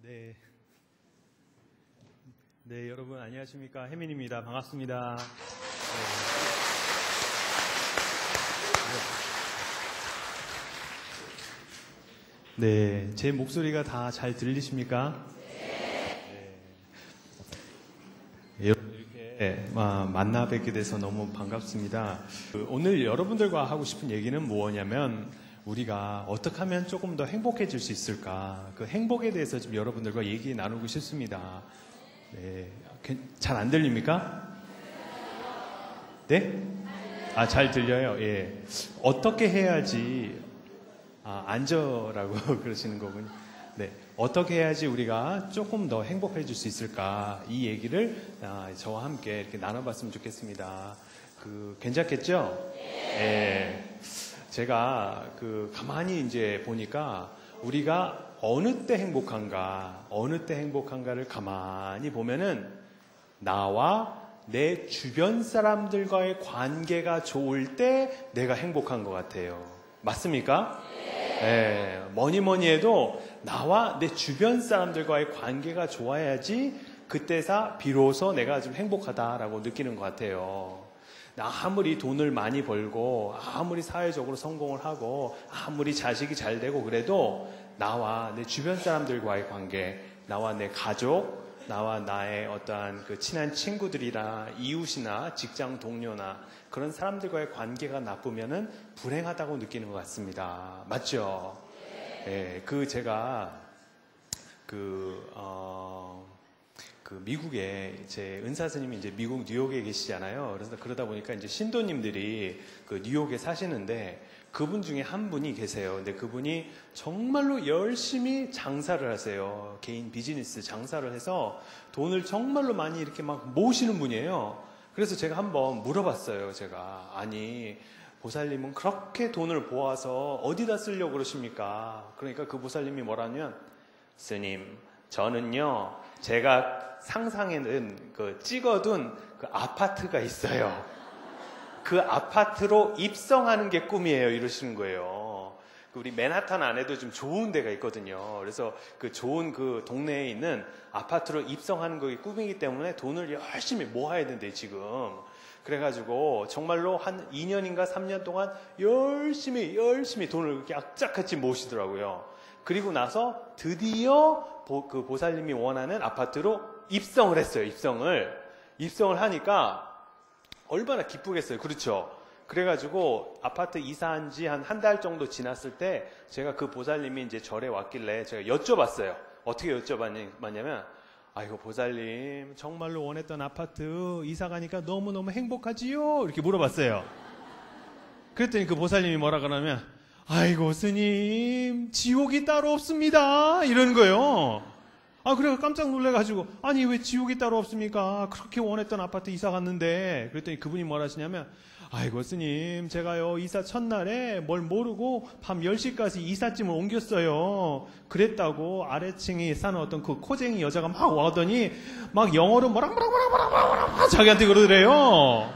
네. 네, 여러분 안녕하십니까? 혜민입니다. 반갑습니다. 네, 제 목소리가 다 잘 들리십니까? 네. 여러분 이렇게 만나 뵙게 돼서 너무 반갑습니다. 오늘 여러분들과 하고 싶은 얘기는 뭐냐면 우리가 어떻게 하면 조금 더 행복해질 수 있을까? 그 행복에 대해서 좀 여러분들과 얘기 나누고 싶습니다. 네, 잘 안 들립니까? 네? 아, 잘 들려요. 예. 어떻게 해야지 앉아라고 그러시는 거군요. 네, 어떻게 해야지 우리가 조금 더 행복해질 수 있을까? 이 얘기를 저와 함께 이렇게 나눠봤으면 좋겠습니다. 괜찮겠죠? 네. 제가 가만히 이제 보니까 우리가 어느 때 행복한가를 가만히 보면은 나와 내 주변 사람들과의 관계가 좋을 때 내가 행복한 것 같아요. 맞습니까? 네. 뭐니 해도 나와 내 주변 사람들과의 관계가 좋아야지 그때서 비로소 내가 좀 행복하다라고 느끼는 것 같아요. 아무리 돈을 많이 벌고 아무리 사회적으로 성공을 하고 아무리 자식이 잘 되고 그래도 나와 내 주변 사람들과의 관계, 나와 내 가족, 나와 나의 어떠한 친한 친구들이나 이웃이나 직장 동료나 그런 사람들과의 관계가 나쁘면은 불행하다고 느끼는 것 같습니다. 맞죠? 네, 제가 미국에 제 은사 스님이 이제 미국 뉴욕에 계시잖아요. 그래서 그러다 보니까 이제 신도님들이 뉴욕에 사시는데 그분 중에 한 분이 계세요. 근데 그분이 정말로 열심히 장사를 하세요. 개인 비즈니스 장사를 해서 돈을 정말로 많이 이렇게 막 모으시는 분이에요. 그래서 제가 한번 물어봤어요. 아니 보살님은 그렇게 돈을 모아서 어디다 쓰려고 그러십니까? 그러니까 그 보살님이 뭐라면, 스님, 저는요 제가 상상에는 찍어둔 아파트가 있어요. 그 아파트로 입성하는 게 꿈이에요. 이러시는 거예요. 우리 맨하탄 안에도 좀 좋은 데가 있거든요. 그래서 좋은 동네에 있는 아파트로 입성하는 게 꿈이기 때문에 돈을 열심히 모아야 된대, 지금. 그래가지고 정말로 한 2년인가 3년 동안 열심히 돈을 이렇게 악착같이 모으시더라고요. 그리고 나서 드디어 보살님이 원하는 아파트로 입성을 했어요. 입성을 하니까 얼마나 기쁘겠어요. 그렇죠? 그래가지고 아파트 이사한 지 한 달 정도 지났을 때 제가 그 보살님이 이제 절에 왔길래 제가 여쭤봤어요. 어떻게 여쭤봤냐면, 아이고 보살님, 정말로 원했던 아파트 이사 가니까 너무너무 행복하지요? 이렇게 물어봤어요. 그랬더니 그 보살님이 뭐라 그러면, 아이고 스님, 지옥이 따로 없습니다, 이러는 거예요. 그래서 깜짝 놀래가지고, 아니 왜 지옥이 따로 없습니까? 그렇게 원했던 아파트 이사 갔는데. 그랬더니 그분이 뭐라 하시냐면, 아이고 스님, 제가요 이사 첫날에 뭘 모르고 밤 10시까지 이삿짐을 옮겼어요. 그랬다고 아래층에 사는 어떤 그 코쟁이 여자가 막 와더니 막 영어로 뭐라 자기한테 그러더래요.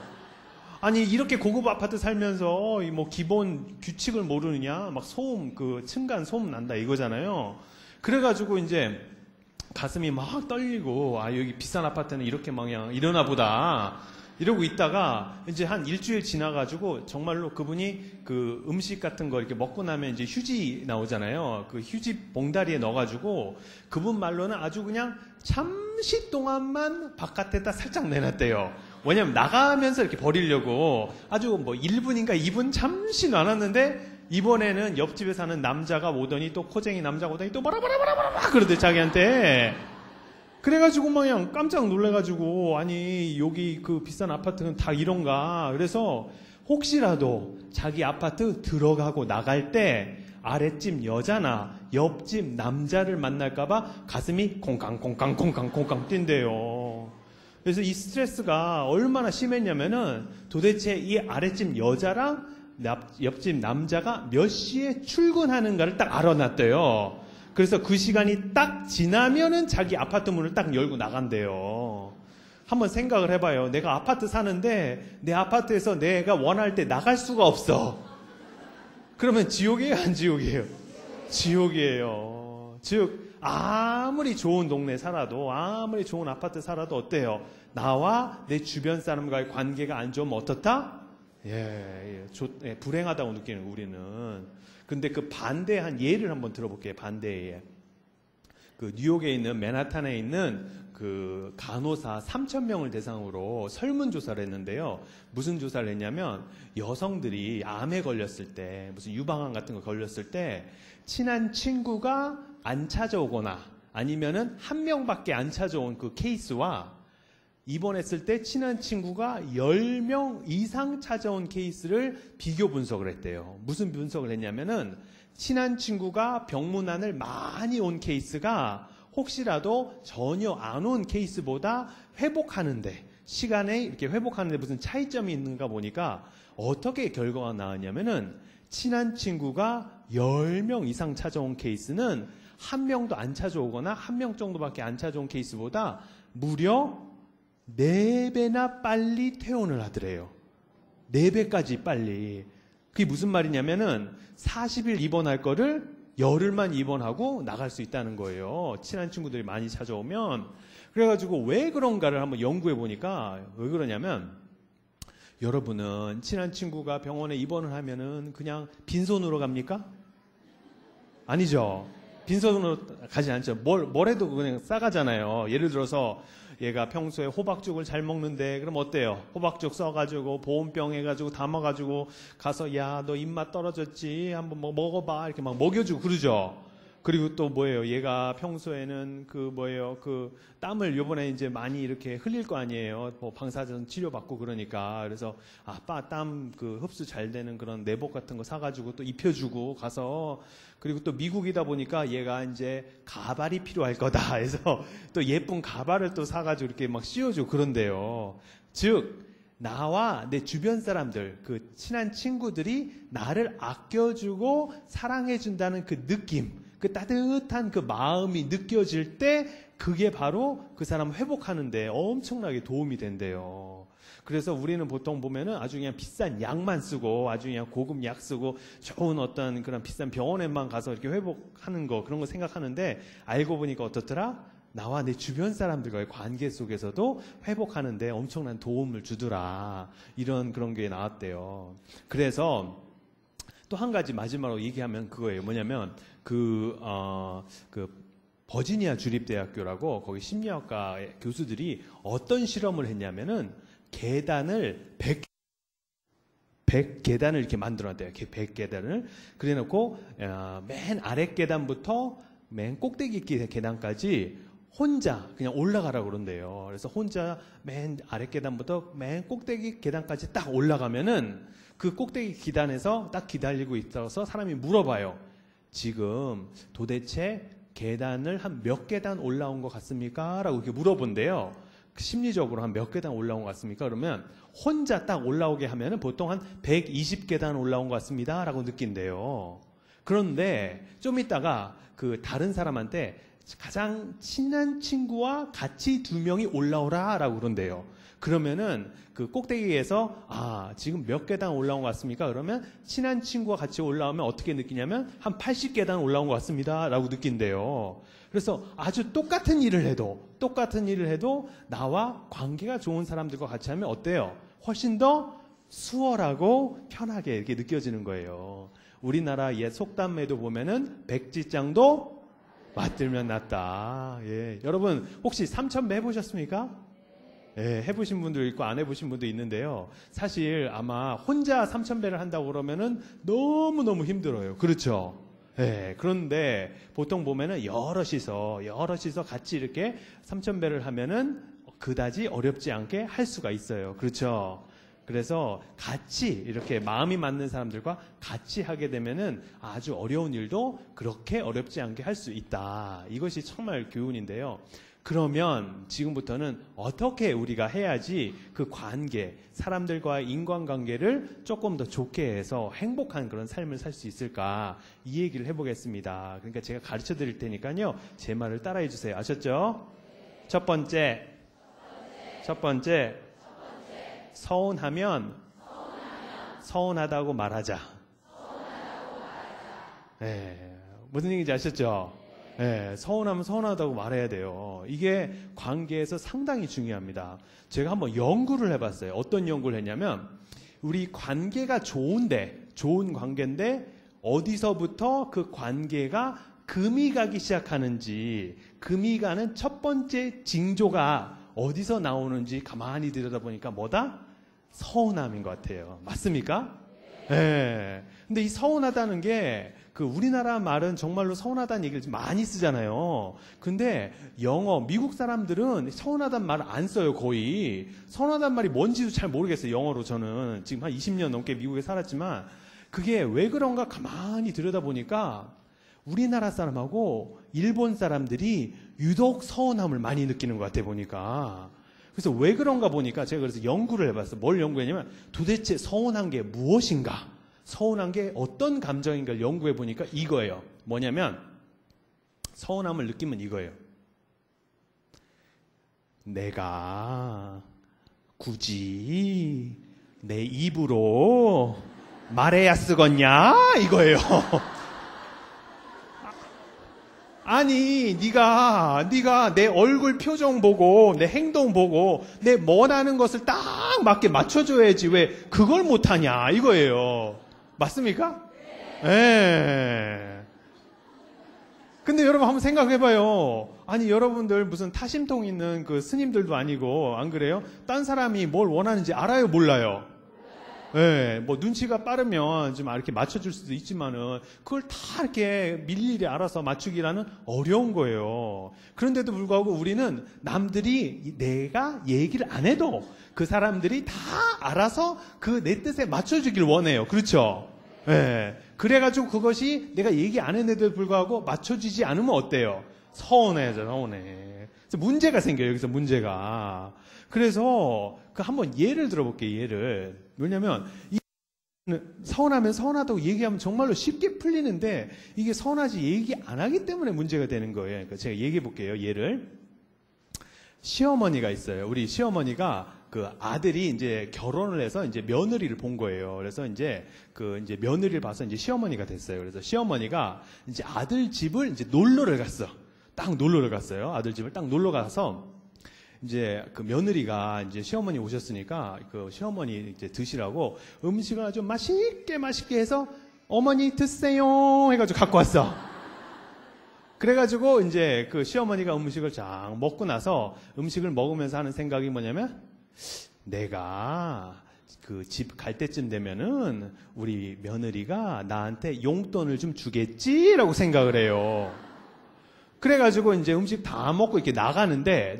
아니 이렇게 고급 아파트 살면서 기본 규칙을 모르느냐, 막 소음, 층간 소음 난다 이거잖아요. 그래가지고 이제 가슴이 막 떨리고, 여기 비싼 아파트는 이렇게 막 그냥 이러나 보다 이러고 있다가 이제 한 일주일 지나가지고 정말로 그분이 음식 같은 거 이렇게 먹고 나면 이제 휴지 나오잖아요. 휴지 봉다리에 넣어가지고 그분 말로는 아주 그냥 잠시 동안만 바깥에다 살짝 내놨대요. 왜냐면 나가면서 이렇게 버리려고 아주 1분인가 2분 잠시 놔놨는데, 이번에는 옆집에 사는 남자가 오더니 또 코쟁이 남자가 오더니 또 뭐라 그러대, 자기한테. 그래가지고 막 그냥 깜짝 놀래가지고, 아니 여기 비싼 아파트는 다 이런가. 그래서 혹시라도 자기 아파트 들어가고 나갈 때 아랫집 여자나 옆집 남자를 만날까봐 가슴이 콩캉 뛴대요. 그래서 이 스트레스가 얼마나 심했냐면은 도대체 이 아랫집 여자랑 옆집 남자가 몇 시에 출근하는가를 딱 알아놨대요. 그래서 그 시간이 딱 지나면은 자기 아파트 문을 딱 열고 나간대요. 한번 생각을 해봐요. 내가 아파트 사는데 내 아파트에서 내가 원할 때 나갈 수가 없어. 그러면 지옥이에요, 안 지옥이에요? 지옥이에요. 즉 아무리 좋은 동네 살아도 아무리 좋은 아파트 살아도 어때요? 나와 내 주변 사람과의 관계가 안 좋으면 어떻다? 불행하다고 느끼는 우리는. 근데 그 반대한 예를 한번 들어볼게요. 반대의 예. 그 뉴욕에 있는 맨하탄에 있는 그 간호사 3,000명을 대상으로 설문조사를 했는데요. 무슨 조사를 했냐면 여성들이 암에 걸렸을 때 무슨 유방암 같은 거 걸렸을 때 친한 친구가 안 찾아오거나 아니면은 한 명밖에 안 찾아온 그 케이스와 입원했을 때 친한 친구가 10명 이상 찾아온 케이스를 비교 분석을 했대요. 무슨 분석을 했냐면은 친한 친구가 병문안을 많이 온 케이스가 혹시라도 전혀 안 온 케이스보다 회복하는데 시간에 이렇게 회복하는데 무슨 차이점이 있는가 보니까 어떻게 결과가 나왔냐면은 친한 친구가 10명 이상 찾아온 케이스는 한 명도 안 찾아오거나 한 명 정도밖에 안 찾아온 케이스보다 무려 4배나 빨리 퇴원을 하더래요. 4배까지 빨리. 그게 무슨 말이냐면은 40일 입원할 거를 열흘만 입원하고 나갈 수 있다는 거예요. 친한 친구들이 많이 찾아오면. 그래가지고 왜 그런가를 한번 연구해 보니까 왜 그러냐면 여러분은 친한 친구가 병원에 입원을 하면은 그냥 빈손으로 갑니까? 아니죠. 빈손으로 가지 않죠. 뭘 해도 그냥 싸가잖아요. 예를 들어서 얘가 평소에 호박죽을 잘 먹는데 그럼 어때요? 호박죽 써가지고 보온병 해가지고 담아가지고 가서 야 너 입맛 떨어졌지? 한번 뭐 먹어봐 이렇게 막 먹여주고 그러죠. 그리고 또 뭐예요? 얘가 평소에는 그 땀을 요번에 이제 많이 이렇게 흘릴 거 아니에요. 뭐 방사선 치료받고 그러니까. 그래서 아빠 땀 그 흡수 잘 되는 그런 내복 같은 거 사가지고 또 입혀주고 가서 그리고 또 미국이다 보니까 얘가 이제 가발이 필요할 거다 해서 또 예쁜 가발을 또 사가지고 이렇게 막 씌워주고 그런데요. 즉, 나와 내 주변 사람들, 그 친한 친구들이 나를 아껴주고 사랑해준다는 그 느낌, 그 따뜻한 그 마음이 느껴질 때 그게 바로 그 사람 회복하는데 엄청나게 도움이 된대요. 그래서 우리는 보통 보면은 아주 그냥 비싼 약만 쓰고 아주 그냥 고급 약 쓰고 좋은 어떤 그런 비싼 병원에만 가서 이렇게 회복하는 거 그런 거 생각하는데 알고 보니까 어떻더라? 나와 내 주변 사람들과의 관계 속에서도 회복하는데 엄청난 도움을 주더라. 이런 그런 게 나왔대요. 그래서 또 한 가지 마지막으로 얘기하면 그거예요. 뭐냐면 버지니아 주립대학교라고 거기 심리학과 교수들이 어떤 실험을 했냐면은 계단을 100계단을 이렇게 만들어놨대요. 100계단을. 그래 놓고 맨 아래 계단부터 맨 꼭대기 계단까지 혼자 그냥 올라가라고 그런대요. 그래서 혼자 맨 아래 계단부터 맨 꼭대기 계단까지 딱 올라가면은 그 꼭대기 계단에서 딱 기다리고 있어서 사람이 물어봐요. 지금 도대체 계단을 한 몇 계단 올라온 것 같습니까? 라고 이렇게 물어본대요. 심리적으로 한 몇 계단 올라온 것 같습니까? 그러면 혼자 딱 올라오게 하면은 보통 한 120계단 올라온 것 같습니다. 라고 느낀대요. 그런데 좀 있다가 그 다른 사람한테 가장 친한 친구와 같이 2명이 올라오라 라고 그런대요. 그러면은 그 꼭대기에서 지금 몇 계단 올라온 것 같습니까? 그러면 친한 친구와 같이 올라오면 어떻게 느끼냐면 한 80계단 올라온 것 같습니다 라고 느낀대요. 그래서 아주 똑같은 일을 해도 나와 관계가 좋은 사람들과 같이 하면 어때요? 훨씬 더 수월하고 편하게 이렇게 느껴지는 거예요. 우리나라 옛 속담에도 보면은 백지장도 맞들면 낫다. 예. 여러분 혹시 삼천배 해보셨습니까? 예, 해보신 분도 있고 안 해보신 분도 있는데요. 사실 아마 혼자 3,000배를 한다고 그러면은 너무너무 힘들어요. 그렇죠? 예, 그런데 보통 보면은 여럿이서 같이 이렇게 3,000배를 하면은 그다지 어렵지 않게 할 수가 있어요. 그렇죠? 그래서 같이 이렇게 마음이 맞는 사람들과 같이 하게 되면은 아주 어려운 일도 그렇게 어렵지 않게 할 수 있다. 이것이 정말 교훈인데요. 그러면 지금부터는 어떻게 우리가 해야지 그 관계, 사람들과의 인간관계를 조금 더 좋게 해서 행복한 그런 삶을 살 수 있을까? 이 얘기를 해보겠습니다. 그러니까 제가 가르쳐 드릴 테니까요. 제 말을 따라해 주세요. 아셨죠? 첫 번째. 서운하면 서운하다고 말하자. 네, 무슨 얘기인지 아셨죠? 예, 서운하면 서운하다고 말해야 돼요. 이게 관계에서 상당히 중요합니다. 제가 한번 연구를 해봤어요. 어떤 연구를 했냐면 우리 관계가 좋은 관계인데 어디서부터 그 관계가 금이 가기 시작하는지, 금이 가는 첫 번째 징조가 어디서 나오는지 가만히 들여다보니까 뭐다? 서운함인 것 같아요. 맞습니까? 예. 근데 이 서운하다는 게 그 우리나라 말은 정말로 서운하다는 얘기를 좀 많이 쓰잖아요. 근데 영어, 미국 사람들은 서운하다는 말을 안 써요, 거의. 서운하다는 말이 뭔지도 잘 모르겠어요, 영어로 저는. 지금 한 20년 넘게 미국에 살았지만 그게 왜 그런가 가만히 들여다보니까 우리나라 사람하고 일본 사람들이 유독 서운함을 많이 느끼는 것 같아 보니까. 그래서 왜 그런가 보니까 제가 그래서 연구를 해봤어요. 뭘 연구했냐면 도대체 서운한 게 무엇인가? 서운한 게 어떤 감정인가를 연구해 보니까 이거예요. 뭐냐면 서운함을 느끼면 이거예요. 내가 굳이 내 입으로 말해야 쓰겄냐? 이거예요. 아니, 네가 내 얼굴 표정 보고 내 행동 보고 내 원하는 것을 딱 맞게 맞춰줘야지 왜 그걸 못하냐 이거예요. 맞습니까? 예. 근데 여러분 한번 생각해봐요. 아니 여러분들 무슨 타심통 있는 그 스님들도 아니고 안 그래요? 딴 사람이 뭘 원하는지 알아요, 몰라요? 예, 뭐 눈치가 빠르면 좀 이렇게 맞춰줄 수도 있지만은 그걸 다 이렇게 일일이 알아서 맞추기라는 어려운 거예요. 그런데도 불구하고 우리는 남들이 내가 얘기를 안 해도 그 사람들이 다 알아서 그 내 뜻에 맞춰주길 원해요. 그렇죠? 예. 그래가지고 그것이 내가 얘기 안 했는데도 불구하고 맞춰주지 않으면 어때요? 서운해져, 서운해. 그래서 문제가 생겨요, 여기서 문제가. 그래서 그 한번 예를 들어볼게요, 예를. 왜냐면 서운하면 서운하다고 얘기하면 정말로 쉽게 풀리는데 이게 서운하지 얘기 안 하기 때문에 문제가 되는 거예요. 그러니까 제가 얘기해 볼게요, 예를. 시어머니가 있어요. 우리 시어머니가 그 아들이 이제 결혼을 해서 이제 며느리를 본 거예요. 그래서 이제 그 이제 며느리를 봐서 이제 시어머니가 됐어요. 그래서 시어머니가 이제 아들 집을 이제 놀러를 갔어. 딱 놀러를 갔어요. 아들 집을 딱 놀러 가서 이제 그 며느리가 이제 시어머니 오셨으니까 그 시어머니 이제 드시라고 음식을 아주 맛있게 해서 어머니 드세요 해가지고 갖고 왔어. 그래가지고 이제 그 시어머니가 음식을 쫙 먹고 나서 음식을 먹으면서 하는 생각이 뭐냐면 내가 그 집 갈 때쯤 되면은 우리 며느리가 나한테 용돈을 좀 주겠지라고 생각을 해요. 그래가지고 이제 음식 다 먹고 이렇게 나가는데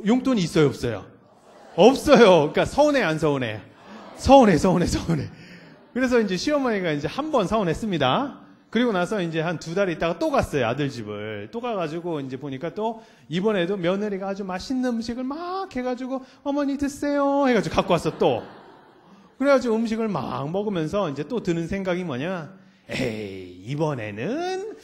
용돈이 있어요, 없어요? 없어요. 그러니까 서운해, 안 서운해? 서운해. 그래서 이제 시어머니가 이제 한 번 서운했습니다. 그리고 나서 이제 한 2달 있다가 또 갔어요, 아들 집을. 또 가가지고 이제 보니까 또 이번에도 며느리가 아주 맛있는 음식을 막 해가지고 어머니 드세요 해가지고 갖고 왔어, 또. 그래가지고 음식을 막 먹으면서 이제 또 드는 생각이 뭐냐? 에이, 이번에는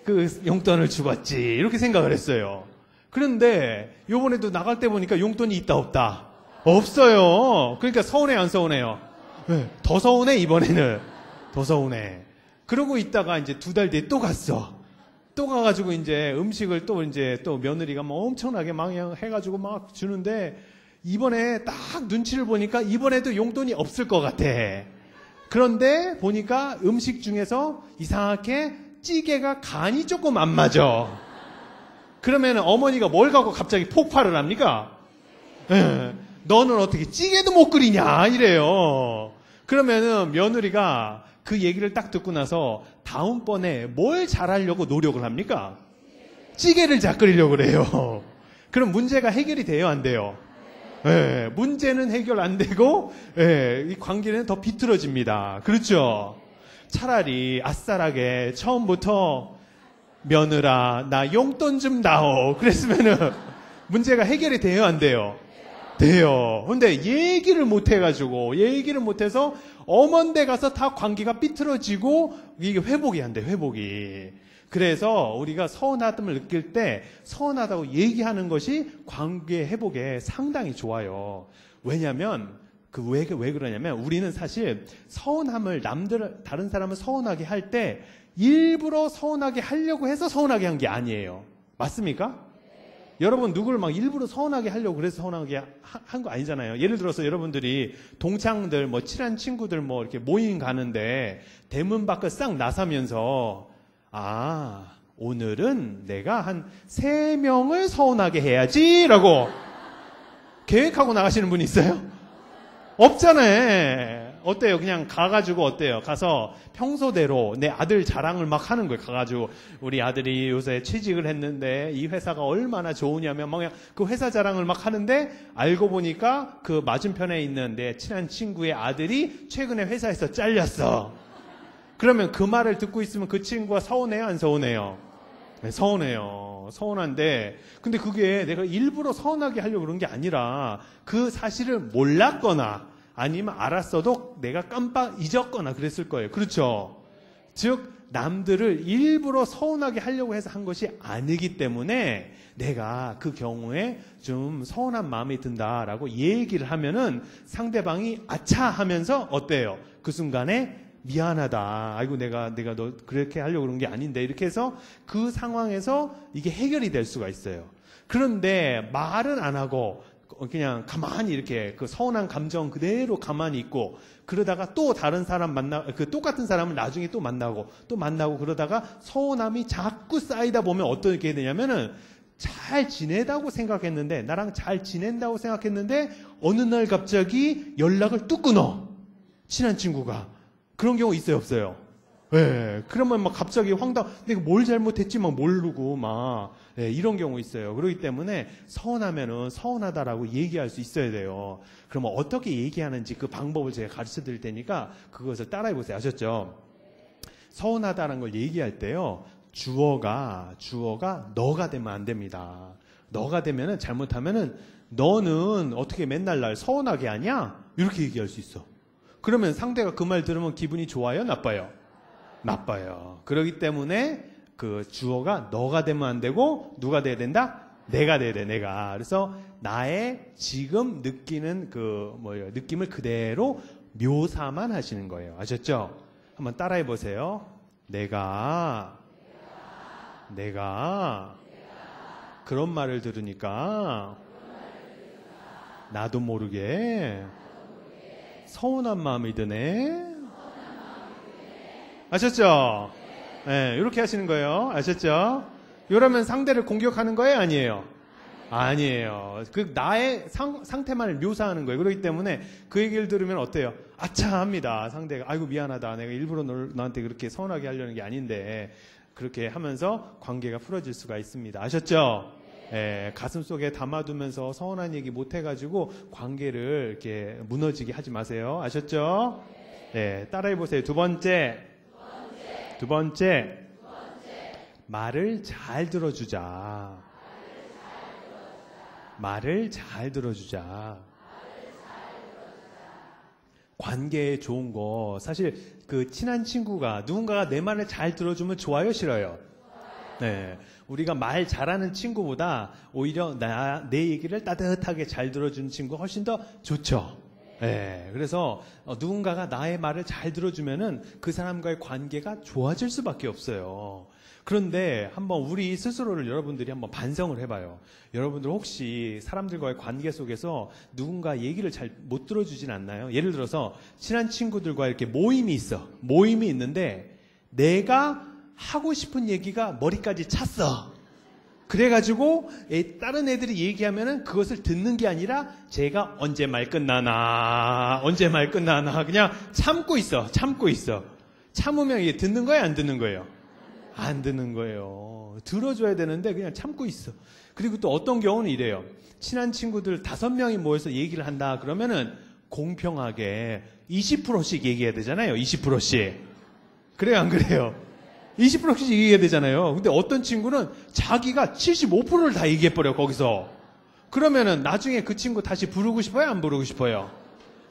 그 용돈을 주겠지 이렇게 생각을 했어요. 그런데 요번에도 나갈 때 보니까 용돈이 있다 없다? 없어요. 그러니까 서운해, 안 서운해요? 네, 더 서운해, 이번에는. 더 서운해. 그러고 있다가 이제 2달 뒤에 또 갔어. 또 가가지고 이제 음식을 또 이제 또 며느리가 막 엄청나게 막 해가지고 막 주는데 이번에 딱 눈치를 보니까 이번에도 용돈이 없을 것 같아. 그런데 보니까 음식 중에서 이상하게 찌개가 간이 조금 안 맞아. 그러면 어머니가 뭘 갖고 갑자기 폭발을 합니까? 너는 어떻게 찌개도 못 끓이냐 이래요. 그러면은 며느리가 그 얘기를 딱 듣고 나서 다음번에 뭘 잘하려고 노력을 합니까? 찌개를 잘 끓이려고 그래요. 그럼 문제가 해결이 돼요, 안 돼요? 예, 문제는 해결 안 되고 이 관계는 더 비틀어집니다. 그렇죠? 차라리 아싸라게 처음부터 며느라 나 용돈 좀 다오 그랬으면은 문제가 해결이 돼요, 안 돼요? 돼요. 근데 얘기를 못 해서 엄원데 가서 다 관계가 삐뚤어지고 이게 회복이 안 돼, 회복이. 그래서 우리가 서운함을 느낄 때 서운하다고 얘기하는 것이 관계 회복에 상당히 좋아요. 왜냐면 왜 그러냐면 우리는 사실 서운함을 다른 사람을 서운하게 할 때 일부러 서운하게 하려고 해서 서운하게 한 게 아니에요. 맞습니까? 여러분 누구를 막 일부러 서운하게 하려고 그래서 서운하게 한 거 아니잖아요. 예를 들어서 여러분들이 동창들 뭐 친한 친구들 뭐 이렇게 모임 가는데 대문 밖을 싹 나서면서 오늘은 내가 한 3명을 서운하게 해야지라고 계획하고 나가시는 분이 있어요? 없잖아요. 어때요? 그냥 가가지고 어때요? 가서 평소대로 내 아들 자랑을 막 하는 거예요. 가가지고 우리 아들이 요새 취직을 했는데 이 회사가 얼마나 좋으냐면 막 그냥 그 회사 자랑을 막 하는데 알고 보니까 그 맞은편에 있는 내 친한 친구의 아들이 최근에 회사에서 잘렸어. 그러면 그 말을 듣고 있으면 그 친구가 서운해요? 안 서운해요? 네, 서운해요. 서운한데 근데 그게 내가 일부러 서운하게 하려고 그런 게 아니라 그 사실을 몰랐거나 아니면 알았어도 내가 깜빡 잊었거나 그랬을 거예요. 그렇죠? 즉 남들을 일부러 서운하게 하려고 해서 한 것이 아니기 때문에 내가 그 경우에 좀 서운한 마음이 든다라고 얘기를 하면은 상대방이 아차 하면서 어때요? 그 순간에 미안하다. 아이고 내가 너 그렇게 하려고 그런 게 아닌데 이렇게 해서 그 상황에서 이게 해결이 될 수가 있어요. 그런데 말은 안 하고 그냥 가만히 이렇게 그 서운한 감정 그대로 가만히 있고 그러다가 또 다른 사람 그 똑같은 사람을 나중에 또 만나고 그러다가 서운함이 자꾸 쌓이다 보면 어떻게 되냐면은 잘 지내다고 생각했는데 나랑 잘 지낸다고 생각했는데 어느 날 갑자기 연락을 뚝 끊어. 친한 친구가. 그런 경우 있어요, 없어요? 예. 그러면 막 갑자기 내가 뭘 잘못했지 막 모르고 막 이런 경우 있어요. 그렇기 때문에 서운하면은 서운하다라고 얘기할 수 있어야 돼요. 그러면 어떻게 얘기하는지 그 방법을 제가 가르쳐 드릴 테니까 그것을 따라해 보세요. 아셨죠? 서운하다는 걸 얘기할 때요. 주어가 너가 되면 안 됩니다. 너가 되면은 잘못하면은 너는 어떻게 맨날 날 서운하게 하냐? 이렇게 얘기할 수 있어. 그러면 상대가 그 말 들으면 기분이 좋아요? 나빠요? 나빠요. 그렇기 때문에 그 주어가 너가 되면 안 되고 누가 돼야 된다? 내가 돼야 돼, 내가. 그래서 나의 지금 느끼는 느낌을 그대로 묘사만 하시는 거예요. 아셨죠? 한번 따라해 보세요. 내가 그런 말을 들으니까 나도 모르게 서운한 마음이 드네. 아셨죠? 네, 이렇게 하시는 거예요. 아셨죠? 이러면 상대를 공격하는 거예요? 아니에요? 아니에요. 그 나의 상태만을 묘사하는 거예요. 그렇기 때문에 그 얘기를 들으면 어때요? 아차 합니다. 상대가 아이고 미안하다. 내가 일부러 너한테 그렇게 서운하게 하려는 게 아닌데 그렇게 하면서 관계가 풀어질 수가 있습니다. 아셨죠? 가슴 속에 담아두면서 서운한 얘기 못 해가지고 관계를 이렇게 무너지게 하지 마세요. 아셨죠? 따라해 보세요. 두 번째. 말을 잘 들어주자. 말을 잘 들어주자. 관계에 좋은 거 사실 그 친한 친구가 누군가가 내 말을 잘 들어주면 좋아요, 싫어요? 네, 우리가 말 잘하는 친구보다 오히려 내 얘기를 따뜻하게 잘 들어주는 친구가 훨씬 더 좋죠. 네, 그래서 누군가가 나의 말을 잘 들어주면은 그 사람과의 관계가 좋아질 수밖에 없어요. 그런데 한번 우리 스스로를 여러분들이 한번 반성을 해봐요. 여러분들 혹시 사람들과의 관계 속에서 누군가 얘기를 잘 못 들어주진 않나요? 예를 들어서 친한 친구들과 이렇게 모임이 있어. 모임이 있는데 내가 하고 싶은 얘기가 머리까지 찼어. 그래가지고 다른 애들이 얘기하면은 그것을 듣는 게 아니라 제가 언제 말 끝나나 그냥 참고 있어. 참으면 이게 듣는 거예요, 안 듣는 거예요? 안 듣는 거예요. 들어줘야 되는데 그냥 참고 있어. 그리고 또 어떤 경우는 이래요. 친한 친구들 5명이 모여서 얘기를 한다 그러면은 공평하게 20%씩 얘기해야 되잖아요. 20%씩. 그래요, 안 그래요? 20%씩 얘기해야 되잖아요. 근데 어떤 친구는 자기가 75%를 다 얘기해버려, 거기서. 그러면은 나중에 그 친구 다시 부르고 싶어요? 안 부르고 싶어요?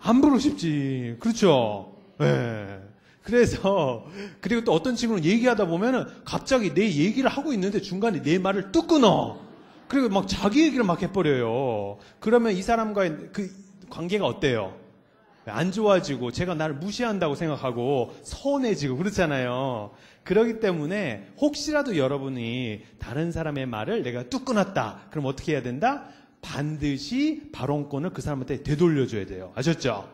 안 부르고 싶지. 그렇죠? 예. 그래서, 그리고 또 어떤 친구는 얘기하다 보면은 갑자기 내 얘기를 하고 있는데 중간에 내 말을 뚝 끊어. 그리고 막 자기 얘기를 막 해버려요. 그러면 이 사람과의 그 관계가 어때요? 안 좋아지고 제가 나를 무시한다고 생각하고 서운해지고 그렇잖아요. 그렇기 때문에 혹시라도 여러분이 다른 사람의 말을 내가 뚝 끊었다. 그럼 어떻게 해야 된다? 반드시 발언권을 그 사람한테 되돌려줘야 돼요. 아셨죠?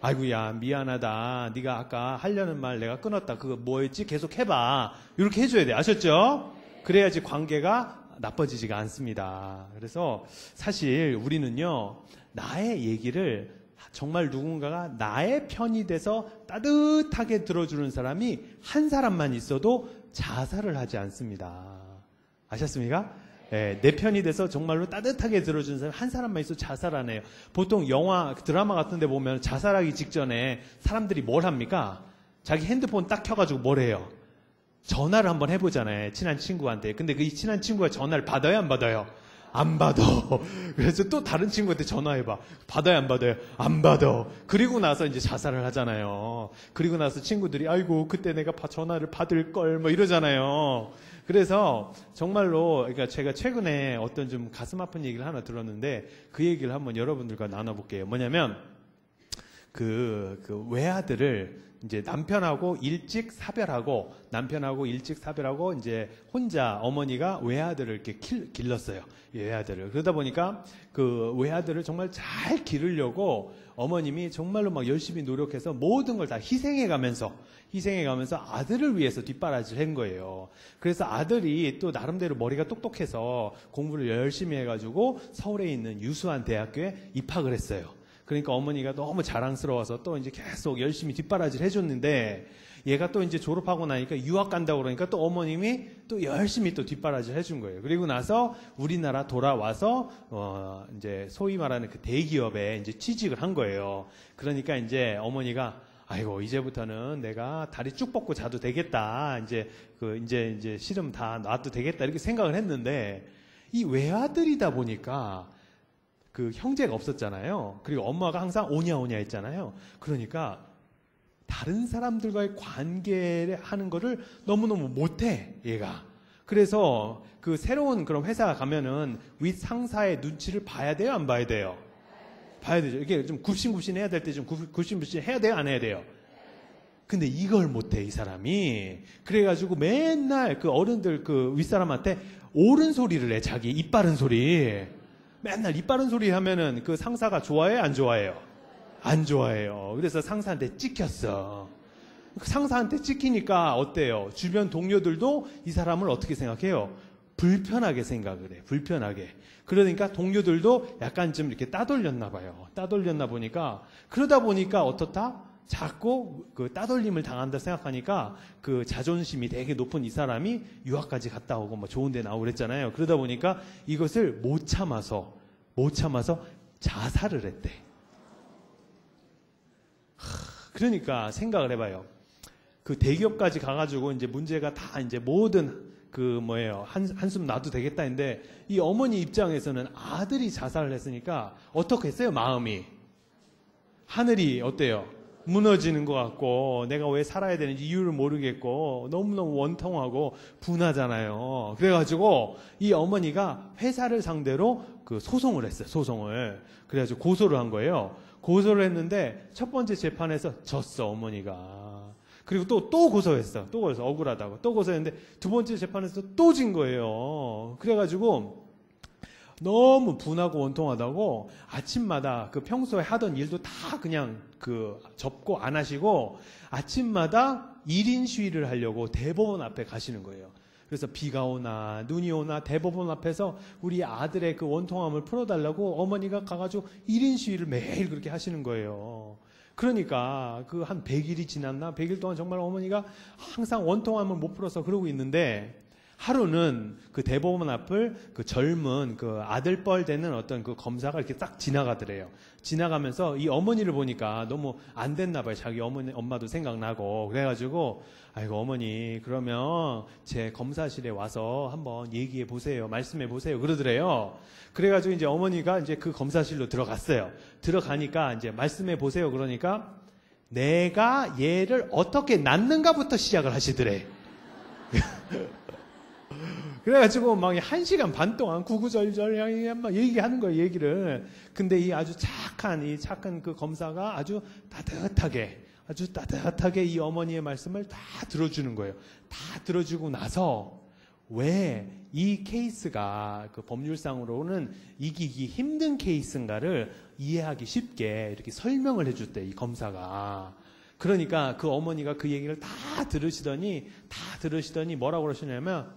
아이고야 미안하다. 네가 아까 하려는 말 내가 끊었다. 그거 뭐였지? 계속 해봐. 이렇게 해줘야 돼요. 아셨죠? 그래야지 관계가 나빠지지가 않습니다. 그래서 사실 우리는요. 나의 얘기를 정말 누군가가 나의 편이 돼서 따뜻하게 들어주는 사람이 한 사람만 있어도 자살을 하지 않습니다. 아셨습니까? 네, 내 편이 돼서 정말로 따뜻하게 들어주는 사람이 한 사람만 있어도 자살 안 해요. 보통 영화, 드라마 같은 데 보면 자살하기 직전에 사람들이 뭘 합니까? 자기 핸드폰 딱 켜가지고 뭘 해요? 전화를 한번 해보잖아요. 친한 친구한테. 근데 그 친한 친구가 전화를 받아요? 안 받아요? 안 받아. 그래서 또 다른 친구한테 전화해봐. 받아요, 안 받아요? 안 받아. 그리고 나서 이제 자살을 하잖아요. 그리고 나서 친구들이 아이고 그때 내가 전화를 받을 걸 뭐 이러잖아요. 그래서 정말로 그러니까 제가 최근에 어떤 좀 가슴 아픈 얘기를 하나 들었는데 그 얘기를 한번 여러분들과 나눠볼게요. 뭐냐면 그 외아들을 이제 남편하고 일찍 사별하고 이제 혼자 어머니가 외아들을 이렇게 길렀어요. 외아들을. 그러다 보니까 그 외아들을 정말 잘 기르려고 어머님이 정말로 막 열심히 노력해서 모든 걸 다 희생해가면서 아들을 위해서 뒷바라지를 한 거예요. 그래서 아들이 또 나름대로 머리가 똑똑해서 공부를 열심히 해가지고 서울에 있는 유수한 대학교에 입학을 했어요. 그러니까 어머니가 너무 자랑스러워서 또 이제 계속 열심히 뒷바라지를 해줬는데 얘가 또 이제 졸업하고 나니까 유학 간다고 그러니까 또 어머님이 또 열심히 또 뒷바라지를 해준 거예요. 그리고 나서 우리나라 돌아와서 이제 소위 말하는 그 대기업에 이제 취직을 한 거예요. 그러니까 이제 어머니가 아이고 이제부터는 내가 다리 쭉 뻗고 자도 되겠다. 이제 시름 다 놔도 되겠다 이렇게 생각을 했는데 이 외아들이다 보니까 그 형제가 없었잖아요. 그리고 엄마가 항상 오냐오냐 했잖아요. 그러니까 다른 사람들과의 관계를 하는 거를 너무너무 못해 얘가. 그래서 그 새로운 그런 회사 가면은 윗 상사의 눈치를 봐야 돼요, 안 봐야 돼요? 봐야 되죠. 이게 좀 굽신굽신 해야 될 때 좀 굽신굽신 해야 돼요, 안 해야 돼요? 근데 이걸 못해 이 사람이. 그래가지고 맨날 그 어른들 그 윗사람한테 옳은 소리를 해. 자기 입 바른 소리. 맨날 입 바른 소리 하면은 그 상사가 좋아해요, 안 좋아해요? 안 좋아해요. 그래서 상사한테 찍혔어. 상사한테 찍히니까 어때요? 주변 동료들도 이 사람을 어떻게 생각해요? 불편하게 생각을 해. 불편하게. 그러니까 동료들도 약간 좀 이렇게 따돌렸나 봐요. 따돌렸나 보니까 그러다 보니까 어떻다? 자꾸 그 따돌림을 당한다 생각하니까 그 자존심이 되게 높은 이 사람이 유학까지 갔다 오고 뭐 좋은 데 나오고 그랬잖아요. 그러다 보니까 이것을 못 참아서 자살을 했대. 그러니까 생각을 해봐요. 그 대기업까지 가가지고 이제 문제가 다 이제 모든 한숨 놔도 되겠다 했는데 이 어머니 입장에서는 아들이 자살을 했으니까 어떻게 했어요? 마음이. 하늘이 어때요? 무너지는 것 같고 내가 왜 살아야 되는지 이유를 모르겠고 너무너무 원통하고 분하잖아요. 그래가지고 이 어머니가 회사를 상대로 그 소송을 했어요. 소송을. 그래가지고 고소를 한 거예요. 고소를 했는데 첫 번째 재판에서 졌어 어머니가. 그리고 또 고소했어. 또 고소 억울하다고. 또 고소했는데 두 번째 재판에서 또 진 거예요. 그래가지고 너무 분하고 원통하다고 아침마다 그 평소에 하던 일도 다 그냥 그 접고 안 하시고 아침마다 1인 시위를 하려고 대법원 앞에 가시는 거예요. 그래서 비가 오나 눈이 오나 대법원 앞에서 우리 아들의 그 원통함을 풀어달라고 어머니가 가가지고 1인 시위를 매일 그렇게 하시는 거예요. 그러니까 그 한 100일이 지났나? 100일 동안 정말 어머니가 항상 원통함을 못 풀어서 그러고 있는데 하루는 그 대법원 앞을 그 젊은 그 아들뻘 되는 어떤 그 검사가 이렇게 딱 지나가더래요. 지나가면서 이 어머니를 보니까 너무 안 됐나 봐요. 자기 엄마도 생각나고. 그래가지고 아이고 어머니 그러면 제 검사실에 와서 한번 얘기해 보세요. 말씀해 보세요. 그러더래요. 그래가지고 이제 어머니가 이제 그 검사실로 들어갔어요. 들어가니까 이제 말씀해 보세요. 그러니까 내가 얘를 어떻게 낳는가부터 시작을 하시더래. 그래가지고 막 1시간 반 동안 구구절절 막 얘기하는 거예요, 얘기를. 근데 이 아주 착한 그 검사가 아주 따뜻하게 이 어머니의 말씀을 다 들어주는 거예요. 다 들어주고 나서 왜 이 케이스가 그 법률상으로는 이기기 힘든 케이스인가를 이해하기 쉽게 이렇게 설명을 해줬대, 이 검사가. 그러니까 그 어머니가 그 얘기를 다 들으시더니 뭐라고 그러시냐면,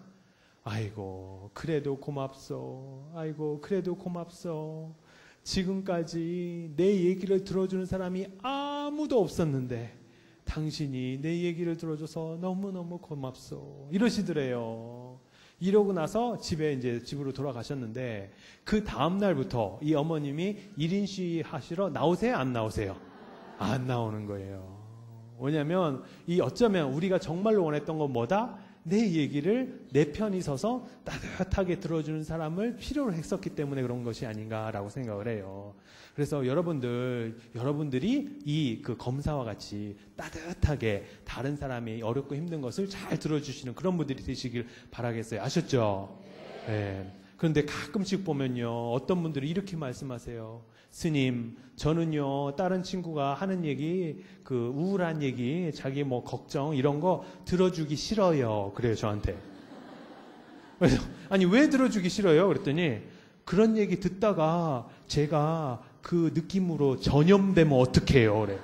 아이고, 그래도 고맙소. 아이고, 그래도 고맙소. 지금까지 내 얘기를 들어주는 사람이 아무도 없었는데, 당신이 내 얘기를 들어줘서 너무너무 고맙소. 이러시더래요. 이러고 나서 집으로 돌아가셨는데, 그 다음날부터 이 어머님이 1인 시위 하시러 나오세요? 안 나오세요? 안 나오는 거예요. 왜냐면, 어쩌면 우리가 정말로 원했던 건 뭐다? 내 얘기를 내 편이 서서 따뜻하게 들어주는 사람을 필요로 했었기 때문에 그런 것이 아닌가라고 생각을 해요. 그래서 여러분들이 이 그 검사와 같이 따뜻하게 다른 사람이 어렵고 힘든 것을 잘 들어주시는 그런 분들이 되시길 바라겠어요. 아셨죠? 네. 그런데 가끔씩 보면요, 어떤 분들이 이렇게 말씀하세요. 스님, 저는요, 다른 친구가 하는 얘기, 그 우울한 얘기, 자기 뭐 걱정 이런 거 들어주기 싫어요. 그래요, 저한테. 그래서 아니, 왜 들어주기 싫어요? 그랬더니 그런 얘기 듣다가 제가 그 느낌으로 전염되면 어떡해요? 그래.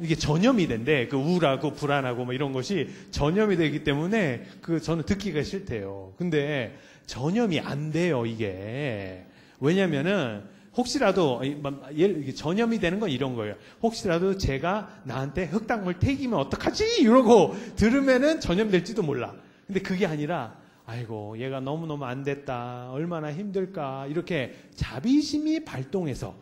이게 전염이 된대. 그 우울하고 불안하고 뭐 이런 것이 전염이 되기 때문에 저는 듣기가 싫대요. 근데 전염이 안 돼요, 이게. 왜냐면은 혹시라도 전염이 되는 건 이런 거예요. 혹시라도 제가 나한테 흙탕물 튀기면 어떡하지? 이러고 들으면은 전염될지도 몰라. 근데 그게 아니라 아이고, 얘가 너무너무 안 됐다. 얼마나 힘들까. 이렇게 자비심이 발동해서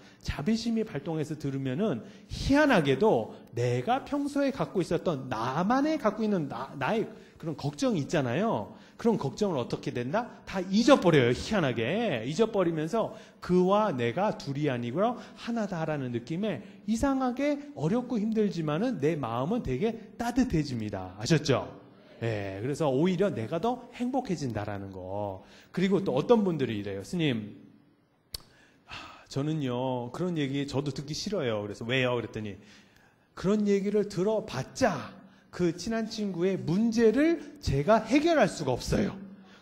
들으면은 희한하게도 내가 평소에 갖고 있었던 나만의 갖고 있는 나의 그런 걱정이 있잖아요. 그런 걱정을 어떻게 된다? 다 잊어버려요. 희한하게. 잊어버리면서 그와 내가 둘이 아니고 하나다라는 느낌에 이상하게 어렵고 힘들지만은 내 마음은 되게 따뜻해집니다. 아셨죠? 예, 그래서 오히려 내가 더 행복해진다라는 거. 그리고 또 어떤 분들이 이래요. 스님, 저는요, 그런 얘기 저도 듣기 싫어요. 그래서 왜요? 그랬더니 그런 얘기를 들어봤자 그 친한 친구의 문제를 제가 해결할 수가 없어요.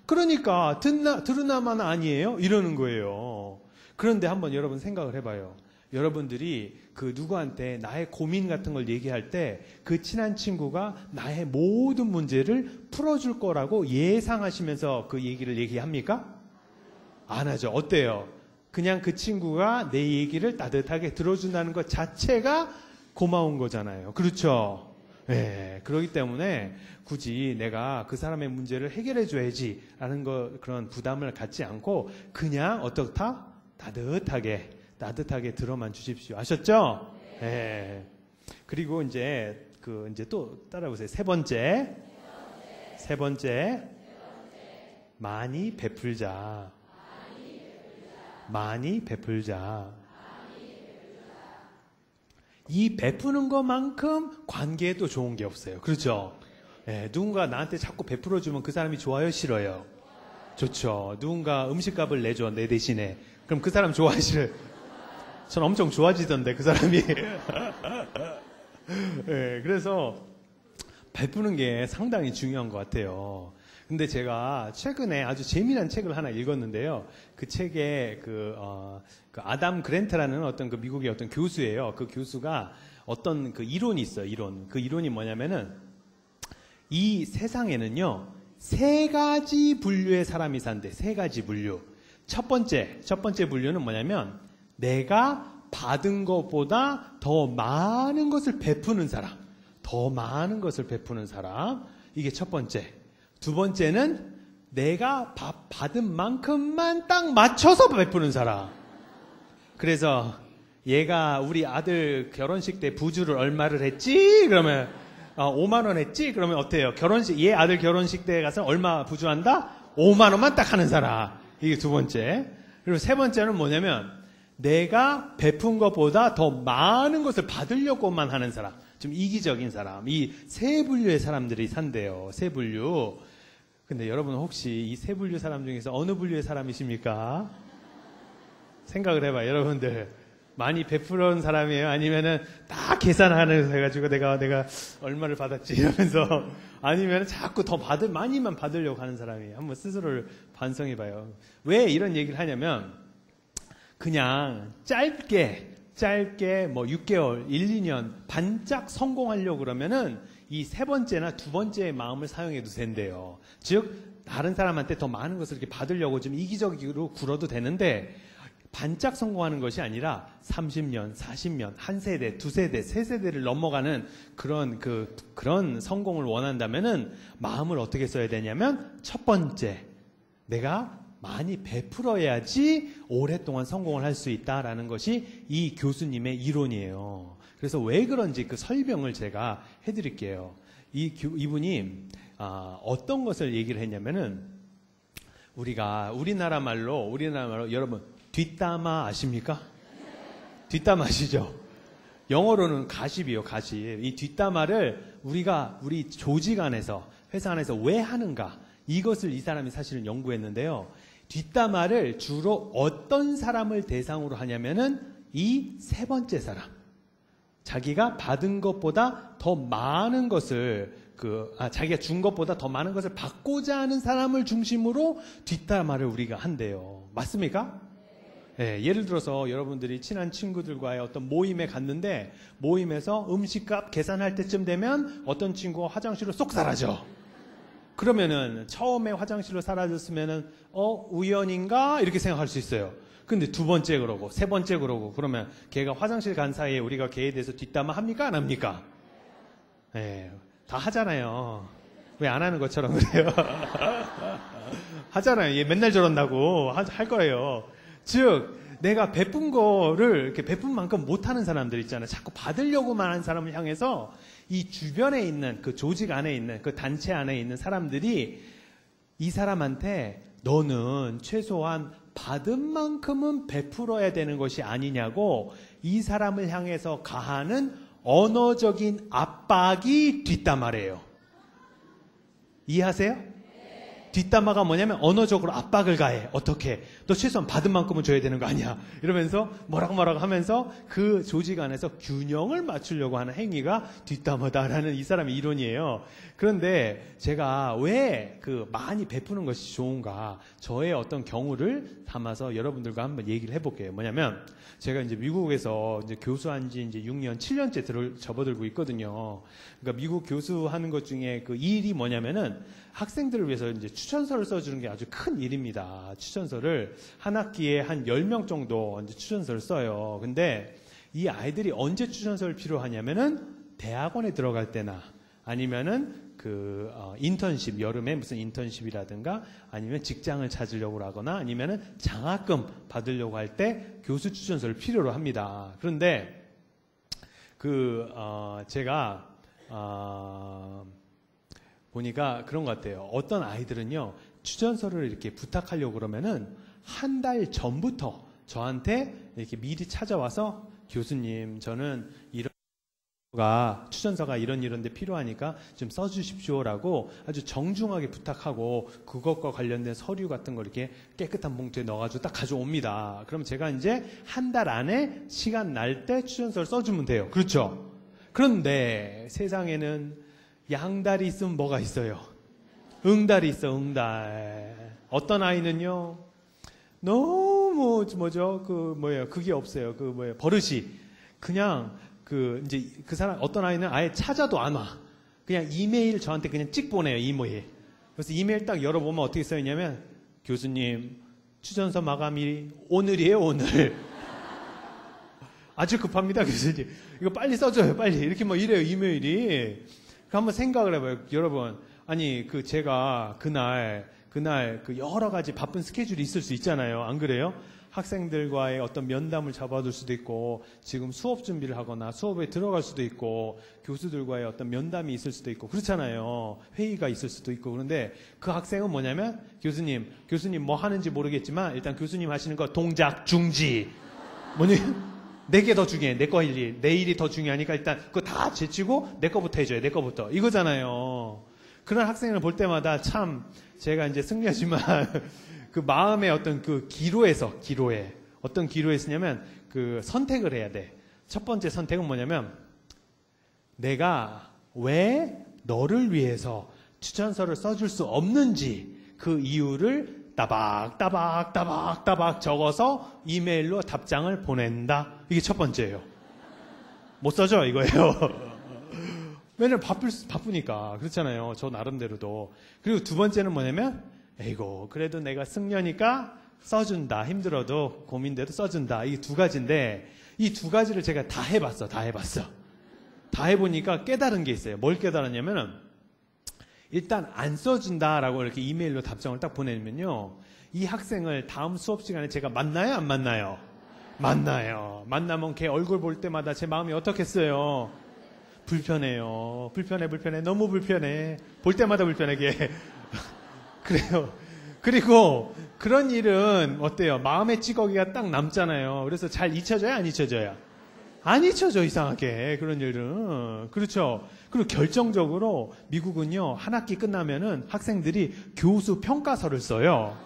그러니까 들으나마나 아니에요? 이러는 거예요. 그런데 한번 여러분 생각을 해봐요. 여러분들이 그 누구한테 나의 고민 같은 걸 얘기할 때 그 친한 친구가 나의 모든 문제를 풀어줄 거라고 예상하시면서 그 얘기를 얘기합니까? 안 하죠. 어때요? 그냥 그 친구가 내 얘기를 따뜻하게 들어준다는 것 자체가 고마운 거잖아요. 그렇죠? 네, 그렇기 때문에 굳이 내가 그 사람의 문제를 해결해 줘야지 라는 그런 부담을 갖지 않고 그냥 어떻다? 따뜻하게 들어만 주십시오. 아셨죠? 네. 그리고 이제 또 따라보세요. 세 번째. 많이 베풀자. 이 베푸는 것만큼 관계에도 좋은 게 없어요. 그렇죠? 네, 누군가 나한테 자꾸 베풀어주면 그 사람이 좋아요, 싫어요? 좋죠. 누군가 음식값을 내줘, 내 대신에. 그럼 그 사람 좋아하시는, 전 엄청 좋아지던데, 그 사람이. 네, 그래서 베푸는 게 상당히 중요한 것 같아요. 근데 제가 최근에 아주 재미난 책을 하나 읽었는데요. 그 책에 그 아담 그랜트라는 어떤 그 미국의 어떤 교수예요. 그 교수가 어떤 그 이론이 있어요. 그 이론이 뭐냐면은 이 세상에는요, 3가지 분류의 사람이 산대. 3가지 분류. 첫 번째 분류는 뭐냐면 내가 받은 것보다 더 많은 것을 베푸는 사람. 이게 첫 번째. 두 번째는 내가 받은 만큼만 딱 맞춰서 베푸는 사람. 그래서 얘가 우리 아들 결혼식 때 부주를 얼마를 했지? 그러면 5만 원 했지? 그러면 어때요? 얘 아들 결혼식 때 가서 얼마 부주한다? 5만 원만 딱 하는 사람. 이게 두 번째. 그리고 세 번째는 뭐냐면 내가 베푼 것보다 더 많은 것을 받으려고만 하는 사람. 좀 이기적인 사람. 이 세 분류의 사람들이 산대요. 세 분류. 근데 여러분 혹시 이 세 분류 사람 중에서 어느 분류의 사람이십니까? 생각을 해봐요, 여러분들. 많이 베푸는 사람이에요? 아니면은 딱 계산하는 해가지고 내가 얼마를 받았지 이러면서, 아니면 자꾸 더 많이만 받으려고 하는 사람이에요? 한번 스스로를 반성해봐요. 왜 이런 얘기를 하냐면, 그냥 짧게 뭐 6개월, 1, 2년 반짝 성공하려고 그러면은 이 세 번째나 두 번째의 마음을 사용해도 된대요. 즉 다른 사람한테 더 많은 것을 이렇게 받으려고 좀 이기적으로 굴어도 되는데, 반짝 성공하는 것이 아니라 30년, 40년, 한 세대, 두 세대, 세 세대를 넘어가는 그런 성공을 원한다면은 마음을 어떻게 써야 되냐면, 첫 번째, 내가 많이 베풀어야지 오랫동안 성공을 할 수 있다라는 것이 이 교수님의 이론이에요. 그래서 왜 그런지 그 설명을 제가 해드릴게요. 이분이 어떤 것을 얘기를 했냐면은, 우리나라 말로 여러분 뒷담화 아십니까? 뒷담화 아시죠? 영어로는 가십이요, 가십. 이 뒷담화를 우리 조직 안에서, 회사 안에서 왜 하는가? 이것을 이 사람이 사실은 연구했는데요. 뒷담화를 주로 어떤 사람을 대상으로 하냐면은 이 세 번째 사람. 자기가 받은 것보다 더 많은 것을, 자기가 준 것보다 더 많은 것을 받고자 하는 사람을 중심으로 뒷담화를 우리가 한대요. 맞습니까? 네, 예를 들어서 여러분들이 친한 친구들과의 어떤 모임에 갔는데, 모임에서 음식값 계산할 때쯤 되면 어떤 친구가 화장실로 쏙 사라져. 그러면은 처음에 화장실로 사라졌으면은 우연인가 이렇게 생각할 수 있어요. 근데 두 번째 그러고 세 번째 그러고 그러면 걔가 화장실 간 사이에 우리가 걔에 대해서 뒷담화 합니까? 안 합니까? 네, 다 하잖아요. 왜 안 하는 것처럼 그래요? 하잖아요. 얘 맨날 저런다고 할 거예요. 즉 내가 베푼 거를 이렇게 베푼 만큼 못하는 사람들 있잖아요. 자꾸 받으려고만 하는 사람을 향해서 이 주변에 있는 그 조직 안에 있는 그 단체 안에 있는 사람들이 이 사람한테 너는 최소한 받은 만큼은 베풀어야 되는 것이 아니냐고 이 사람을 향해서 가하는 언어적인 압박이 뒷담화래요. 이해하세요? 뒷담화가 뭐냐면 언어적으로 압박을 가해. 어떻게? 너 최소한 받은 만큼은 줘야 되는 거 아니야? 이러면서 뭐라고 하면서 그 조직 안에서 균형을 맞추려고 하는 행위가 뒷담화다라는 이 사람의 이론이에요. 그런데 제가 왜 많이 베푸는 것이 좋은가? 저의 어떤 경우를 담아서 여러분들과 한번 얘기를 해볼게요. 뭐냐면 제가 이제 미국에서 이제 교수한 지 이제 6년, 7년째 접어들고 있거든요. 그러니까 미국 교수하는 것 중에 그 일이 뭐냐면은 학생들을 위해서 이제 추천서를 써주는 게 아주 큰 일입니다. 추천서를 한 학기에 한 10명 정도 이제 추천서를 써요. 근데 이 아이들이 언제 추천서를 필요하냐면은 대학원에 들어갈 때나 아니면은 인턴십, 여름에 무슨 인턴십이라든가 아니면 직장을 찾으려고 하거나 아니면은 장학금 받으려고 할 때 교수 추천서를 필요로 합니다. 그런데 제가 보니까 그런 것 같아요. 어떤 아이들은요, 추천서를 이렇게 부탁하려고 그러면은 한 달 전부터 저한테 이렇게 미리 찾아와서 교수님, 저는 추천서가 이런데 필요하니까 좀 써주십시오라고 아주 정중하게 부탁하고 그것과 관련된 서류 같은 걸 이렇게 깨끗한 봉투에 넣어가지고 딱 가져옵니다. 그럼 제가 이제 한 달 안에 시간 날 때 추천서를 써주면 돼요. 그렇죠? 그런데 세상에는 양다리 있으면 뭐가 있어요? 응달이 있어, 응달. 어떤 아이는요, 너무, 그게 없어요. 버릇이. 그냥, 이제 그 사람, 어떤 아이는 아예 찾아도 안 와. 그냥 이메일 저한테 그냥 찍 보내요, 이메일. 그래서 이메일 딱 열어보면 어떻게 써있냐면, 교수님, 추천서 마감일이 오늘이에요, 오늘. 아주 급합니다, 교수님. 이거 빨리 써줘요, 빨리. 이렇게 이래요, 이메일이. 한번 생각을 해봐요, 여러분. 아니, 제가 그날 여러 가지 바쁜 스케줄이 있을 수 있잖아요. 안 그래요? 학생들과의 어떤 면담을 잡아둘 수도 있고, 지금 수업 준비를 하거나 수업에 들어갈 수도 있고, 교수들과의 어떤 면담이 있을 수도 있고, 그렇잖아요. 회의가 있을 수도 있고. 그런데 그 학생은 뭐냐면, 교수님 뭐 하는지 모르겠지만, 일단 교수님 하시는 거 동작 중지. 내게 더 중요해. 내 일이 더 중요하니까 일단 그거 다 제치고 내 거부터 해줘요. 내 거부터. 이거잖아요. 그런 학생을 볼 때마다 참 제가 이제 승려지만 그 마음의 어떤 그 기로에 어떤 기로에 쓰냐면 그 선택을 해야 돼. 첫 번째 선택은 뭐냐면 내가 왜 너를 위해서 추천서를 써줄 수 없는지 그 이유를 따박따박 적어서 이메일로 답장을 보낸다. 이게 첫 번째예요. 못 써줘 이거예요. 왜냐면 바쁘니까. 그렇잖아요. 저 나름대로도. 그리고 두 번째는 뭐냐면 에이고 그래도 내가 승려니까 써준다. 힘들어도 고민돼도 써준다. 이게 두 가지인데 이 두 가지를 제가 다 해봤어. 다 해보니까 깨달은 게 있어요. 뭘 깨달았냐면은 일단 안 써준다라고 이렇게 이메일로 답장을 딱 보내면요. 이 학생을 다음 수업 시간에 제가 만나요? 안 만나요? 만나요. 만나면 걔 얼굴 볼 때마다 제 마음이 어떻겠어요? 불편해요. 불편해. 너무 불편해. 볼 때마다 불편해, 걔. 그래요. 그리고 그런 일은 어때요? 마음의 찌꺼기가 딱 남잖아요. 그래서 잘 잊혀져요? 안 잊혀져요? 안 잊혀져, 이상하게. 그런 일은. 그렇죠. 그리고 결정적으로 미국은요, 한 학기 끝나면은 학생들이 교수 평가서를 써요.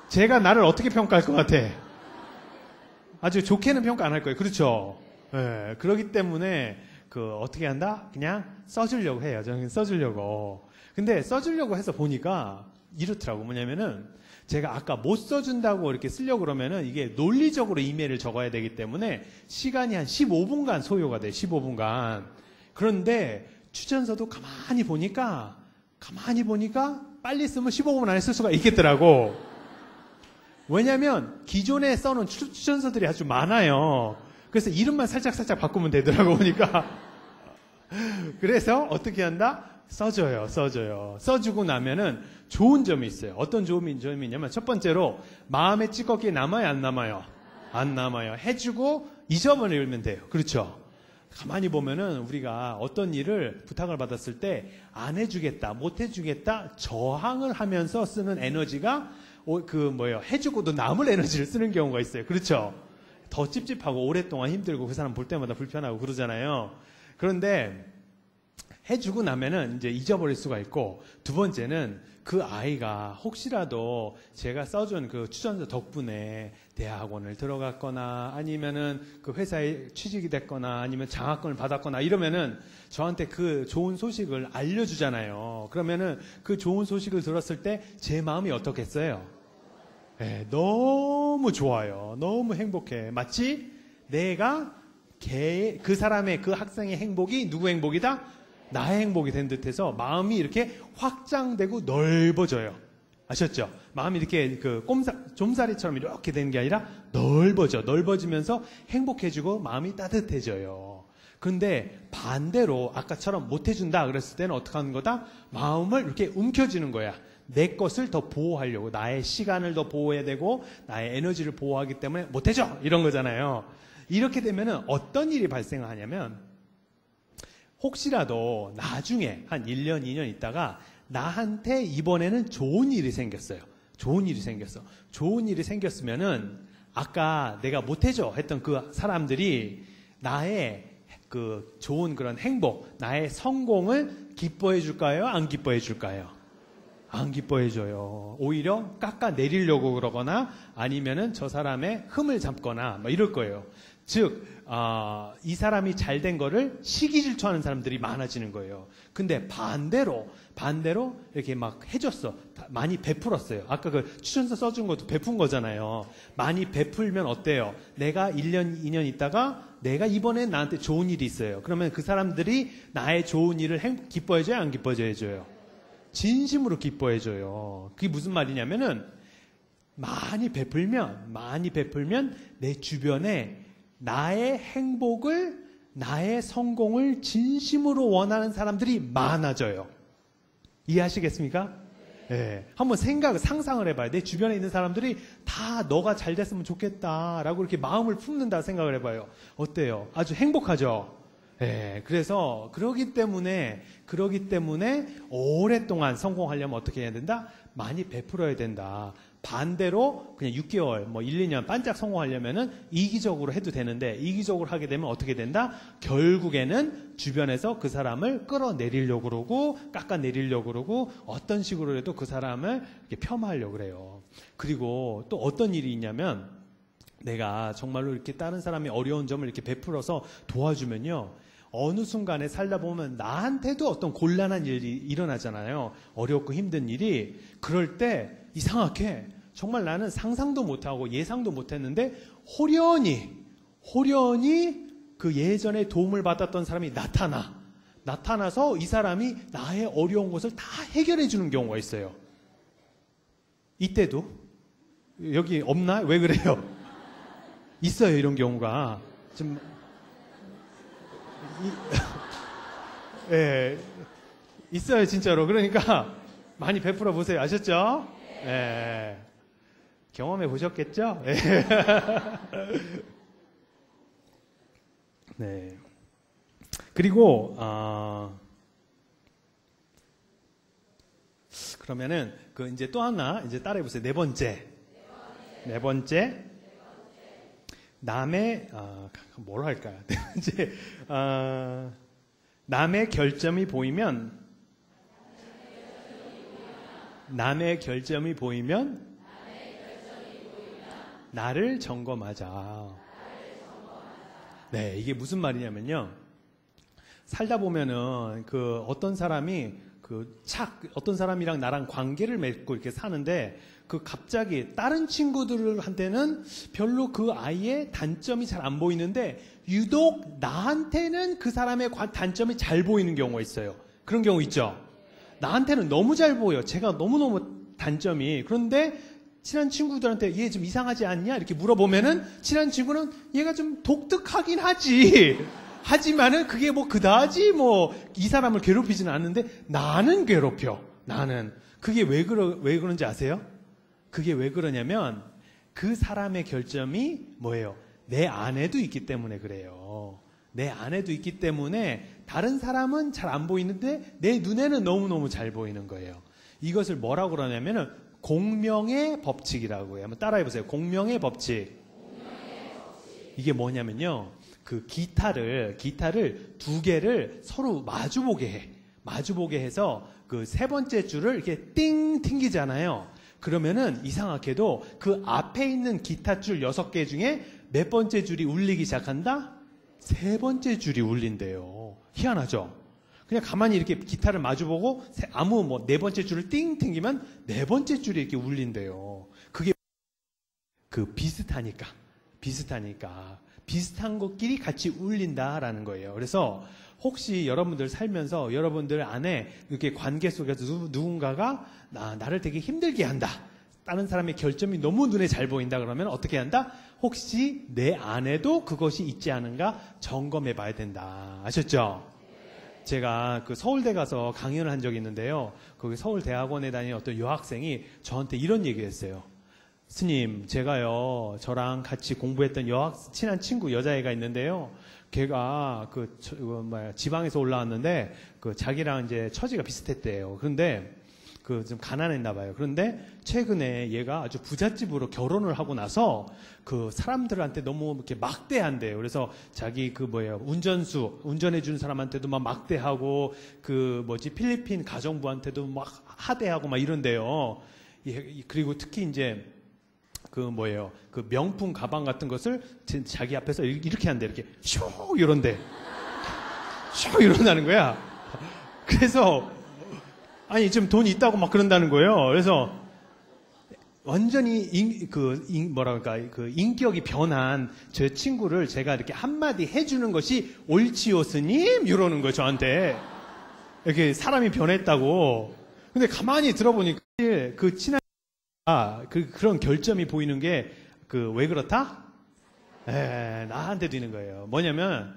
제가 나를 어떻게 평가할 것 같아? 아주 좋게는 평가 안 할 거예요. 그렇죠. 예, 그렇기 때문에 어떻게 한다? 그냥 써주려고 해요. 저는 써주려고. 근데 써주려고 해서 보니까 이렇더라고. 뭐냐면은 제가 아까 못 써준다고 이렇게 쓰려고 그러면은 이게 논리적으로 이메일을 적어야 되기 때문에 시간이 한 15분간 소요가 돼요. 15분간. 그런데 추천서도 가만히 보니까 빨리 쓰면 15분 안에 쓸 수가 있겠더라고. 왜냐면 기존에 써놓은 추천서들이 아주 많아요. 그래서 이름만 살짝 바꾸면 되더라고 보니까. 그래서 어떻게 한다? 써줘요. 써주고 나면은 좋은 점이 있어요. 어떤 좋은 점이 있냐면 첫 번째로 마음의 찌꺼기에 남아요? 안 남아요? 안 남아요. 해주고 잊어버리면 돼요. 그렇죠? 가만히 보면은 우리가 어떤 일을 부탁을 받았을 때 안 해주겠다, 못 해주겠다 저항을 하면서 쓰는 에너지가 해주고도 남을 에너지를 쓰는 경우가 있어요. 그렇죠? 더 찝찝하고 오랫동안 힘들고 그 사람 볼 때마다 불편하고 그러잖아요. 그런데 해주고 나면은 이제 잊어버릴 수가 있고, 두 번째는 그 아이가 혹시라도 제가 써준 그 추천서 덕분에 대학원을 들어갔거나 아니면은 그 회사에 취직이 됐거나 아니면 장학금을 받았거나 이러면은 저한테 그 좋은 소식을 알려주잖아요. 그러면은 그 좋은 소식을 들었을 때 제 마음이 어떻겠어요? 네, 너무 좋아요. 너무 행복해. 마치 내가 그 사람의 그 학생의 행복이 누구 행복이다? 나의 행복이 된 듯해서 마음이 이렇게 확장되고 넓어져요. 아셨죠? 마음이 이렇게 좀사리처럼 이렇게 되는 게 아니라 넓어지면서 행복해지고 마음이 따뜻해져요. 그런데 반대로 아까처럼 못해준다 그랬을 때는 어떻게 하는 거다? 마음을 이렇게 움켜쥐는 거야. 내 것을 더 보호하려고, 나의 시간을 더 보호해야 되고 나의 에너지를 보호하기 때문에 못해줘 이런 거잖아요. 이렇게 되면은 어떤 일이 발생하냐면 혹시라도 나중에 한 1년, 2년 있다가 나한테 이번에는 좋은 일이 생겼어요. 좋은 일이 생겼으면은 아까 내가 못해줘 했던 그 사람들이 나의 그 좋은 그런 행복, 나의 성공을 기뻐해 줄까요? 안 기뻐해 줄까요? 안 기뻐해 줘요. 오히려 깎아내리려고 그러거나 아니면은 저 사람의 흠을 잡거나 뭐 이럴 거예요. 즉, 이 사람이 잘된 거를 시기 질투하는 사람들이 많아지는 거예요. 근데 반대로 이렇게 막 해줬어. 많이 베풀었어요. 아까 그 추천서 써준 것도 베푼 거잖아요. 많이 베풀면 어때요? 내가 1년, 2년 있다가 내가 이번에 나한테 좋은 일이 있어요. 그러면 그 사람들이 나의 좋은 일을 기뻐해줘요? 안 기뻐해줘요? 진심으로 기뻐해줘요. 그게 무슨 말이냐면은 많이 베풀면 내 주변에 나의 행복을, 나의 성공을 진심으로 원하는 사람들이 많아져요. 이해하시겠습니까? 네. 한번 상상을 해봐요. 내 주변에 있는 사람들이 다 너가 잘 됐으면 좋겠다라고 이렇게 마음을 품는다 생각을 해봐요. 어때요? 아주 행복하죠? 예, 그래서 그러기 때문에 오랫동안 성공하려면 어떻게 해야 된다? 많이 베풀어야 된다. 반대로 그냥 6개월, 뭐 1, 2년 반짝 성공하려면은 이기적으로 해도 되는데 이기적으로 하게 되면 어떻게 된다? 결국에는 주변에서 그 사람을 끌어내리려고 그러고 깎아내리려고 그러고 어떤 식으로라도 그 사람을 이렇게 폄하하려고 그래요. 그리고 또 어떤 일이 있냐면 내가 정말로 이렇게 다른 사람이 어려운 점을 이렇게 베풀어서 도와주면요. 어느 순간에 살다 보면 나한테도 어떤 곤란한 일이 일어나잖아요. 어렵고 힘든 일이. 그럴 때 이상하게 정말 나는 상상도 못하고 예상도 못했는데 호련히 그 예전에 도움을 받았던 사람이 나타나서 이 사람이 나의 어려운 것을 다 해결해 주는 경우가 있어요. 이때도 여기 없나? 왜 그래요? 있어요, 이런 경우가. 좀 예, 있어요, 진짜로. 그러니까 많이 베풀어 보세요. 아셨죠? 예. 경험해 보셨겠죠? 예. 네. 그리고 그러면은 그 이제 또 하나 이제 따라해 보세요. 네 번째. 남의 뭘 할까요? 네 번째. 남의 결점이 보이면 나를 점검하자. 네, 이게 무슨 말이냐면요. 살다 보면은 그 어떤 사람이 어떤 사람이랑 나랑 관계를 맺고 이렇게 사는데 그 갑자기 다른 친구들한테는 별로 그 아이의 단점이 잘 안 보이는데 유독 나한테는 그 사람의 단점이 잘 보이는 경우가 있어요. 그런 경우 있죠. 나한테는 너무 잘 보여. 제가 너무너무 단점이. 그런데 친한 친구들한테 얘 좀 이상하지 않냐? 이렇게 물어보면은 친한 친구는 얘가 좀 독특하긴 하지. 하지만은 그게 뭐 그다지 뭐 이 사람을 괴롭히지는 않는데 나는 괴롭혀. 나는. 그게 왜 그런지 아세요? 그게 왜 그러냐면 그 사람의 결점이 뭐예요? 내 안에도 있기 때문에 그래요. 내 안에도 있기 때문에 다른 사람은 잘 안 보이는데 내 눈에는 너무너무 잘 보이는 거예요. 이것을 뭐라고 그러냐면은 공명의 법칙이라고 해요. 한번 따라해 보세요. 공명의 법칙. 이게 뭐냐면요. 그 기타를 두 개를 서로 마주보게 해서 그 세 번째 줄을 이렇게 띵 튕기잖아요. 그러면은 이상하게도 그 앞에 있는 기타 줄 6개 중에 몇 번째 줄이 울리기 시작한다? 세 번째 줄이 울린대요. 희한하죠? 그냥 가만히 이렇게 기타를 마주보고 네 번째 줄을 띵 튕기면 네 번째 줄이 이렇게 울린대요. 그게 비슷하니까 비슷한 것끼리 같이 울린다라는 거예요. 그래서 혹시 여러분들 살면서 여러분들 안에 이렇게 관계 속에서 누군가가 나를 되게 힘들게 한다. 다른 사람의 결점이 너무 눈에 잘 보인다 그러면 어떻게 한다? 혹시 내 안에도 그것이 있지 않은가 점검해 봐야 된다. 아셨죠? 제가 그 서울대 가서 강연을 한 적이 있는데요. 거기 서울대학원에 다니는 어떤 여학생이 저한테 이런 얘기를 했어요. 스님, 제가요, 저랑 같이 공부했던 친한 친구 여자애가 있는데요. 걔가 지방에서 올라왔는데, 자기랑 이제 처지가 비슷했대요. 그런데, 좀 가난했나 봐요. 그런데, 최근에 얘가 아주 부잣집으로 결혼을 하고 나서, 사람들한테 너무 이렇게 막대한대요. 그래서 자기 운전해주는 사람한테도 막 막대하고, 필리핀 가정부한테도 막 하대하고 막 이런대요. 그리고 특히 이제, 명품 가방 같은 것을 자기 앞에서 이렇게 한대, 이렇게, 슉! 이런데. 슉! 이런다는 거야. 그래서, 좀 돈이 있다고 막 그런다는 거예요. 그래서, 완전히, 인격이 변한 저 친구를 제가 이렇게 한마디 해주는 것이 옳지요, 스님? 이러는 거예요, 저한테. 이렇게 사람이 변했다고. 근데 가만히 들어보니까, 그런 결점이 보이는 게, 왜 그렇다? 나한테도 있는 거예요. 뭐냐면,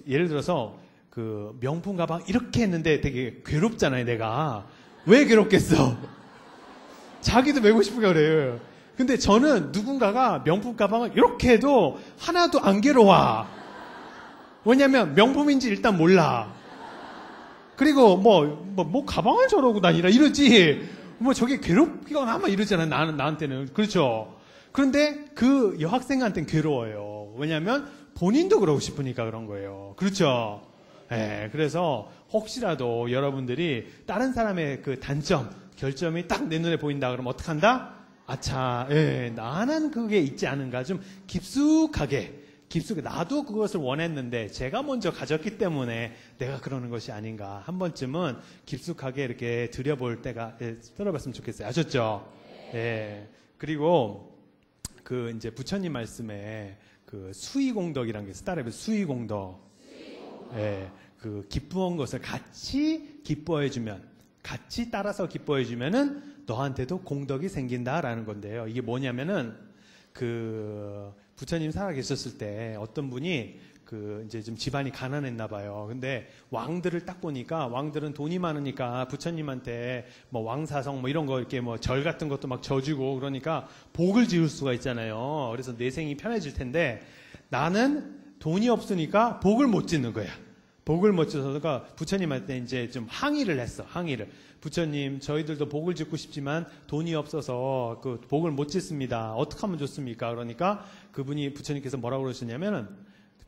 예를 들어서, 명품 가방 이렇게 했는데 되게 괴롭잖아요, 내가. 왜 괴롭겠어? 자기도 메고 싶으니까 그래요. 근데 저는 누군가가 명품 가방을 이렇게 해도 하나도 안 괴로워. 왜냐면 명품인지 일단 몰라. 그리고 가방을 저러고 다니라 이러지. 저게 괴롭히거나 막 이러잖아. 나한테는. 그렇죠. 그런데 그 여학생한테는 괴로워요. 왜냐면 본인도 그러고 싶으니까 그런 거예요. 그렇죠. 예, 그래서 혹시라도 여러분들이 다른 사람의 그 단점, 결점이 딱 내 눈에 보인다 그러면 어떡한다? 아차, 예, 나는 그게 있지 않은가. 좀 깊숙하게 나도 그것을 원했는데 제가 먼저 가졌기 때문에 내가 그러는 것이 아닌가. 한 번쯤은 깊숙하게 이렇게 들여볼 때가 들어봤으면 좋겠어요. 아셨죠? 예. 그리고 그 이제 부처님 말씀에 그 수의공덕이라는 게 있어요. 수의공덕. 예. 그 기쁘한 것을 같이 기뻐해주면, 같이 따라서 기뻐해주면은 너한테도 공덕이 생긴다라는 건데요. 이게 뭐냐면은 그 부처님 살아계셨을 때 어떤 분이 그 이제 좀 집안이 가난했나 봐요. 근데 왕들을 딱 보니까 왕들은 돈이 많으니까 부처님한테 뭐 왕사성 뭐 이런 거 이렇게 뭐 절 같은 것도 막 져주고 그러니까 복을 지을 수가 있잖아요. 그래서 내 생이 편해질 텐데 나는 돈이 없으니까 복을 못 짓는 거야. 복을 못 짓어서 부처님한테 이제 좀 항의를 했어. 항의를. 부처님, 저희들도 복을 짓고 싶지만 돈이 없어서 그 복을 못 짓습니다. 어떻게 하면 좋습니까? 그러니까 그분이 부처님께서 뭐라고 그러셨냐면은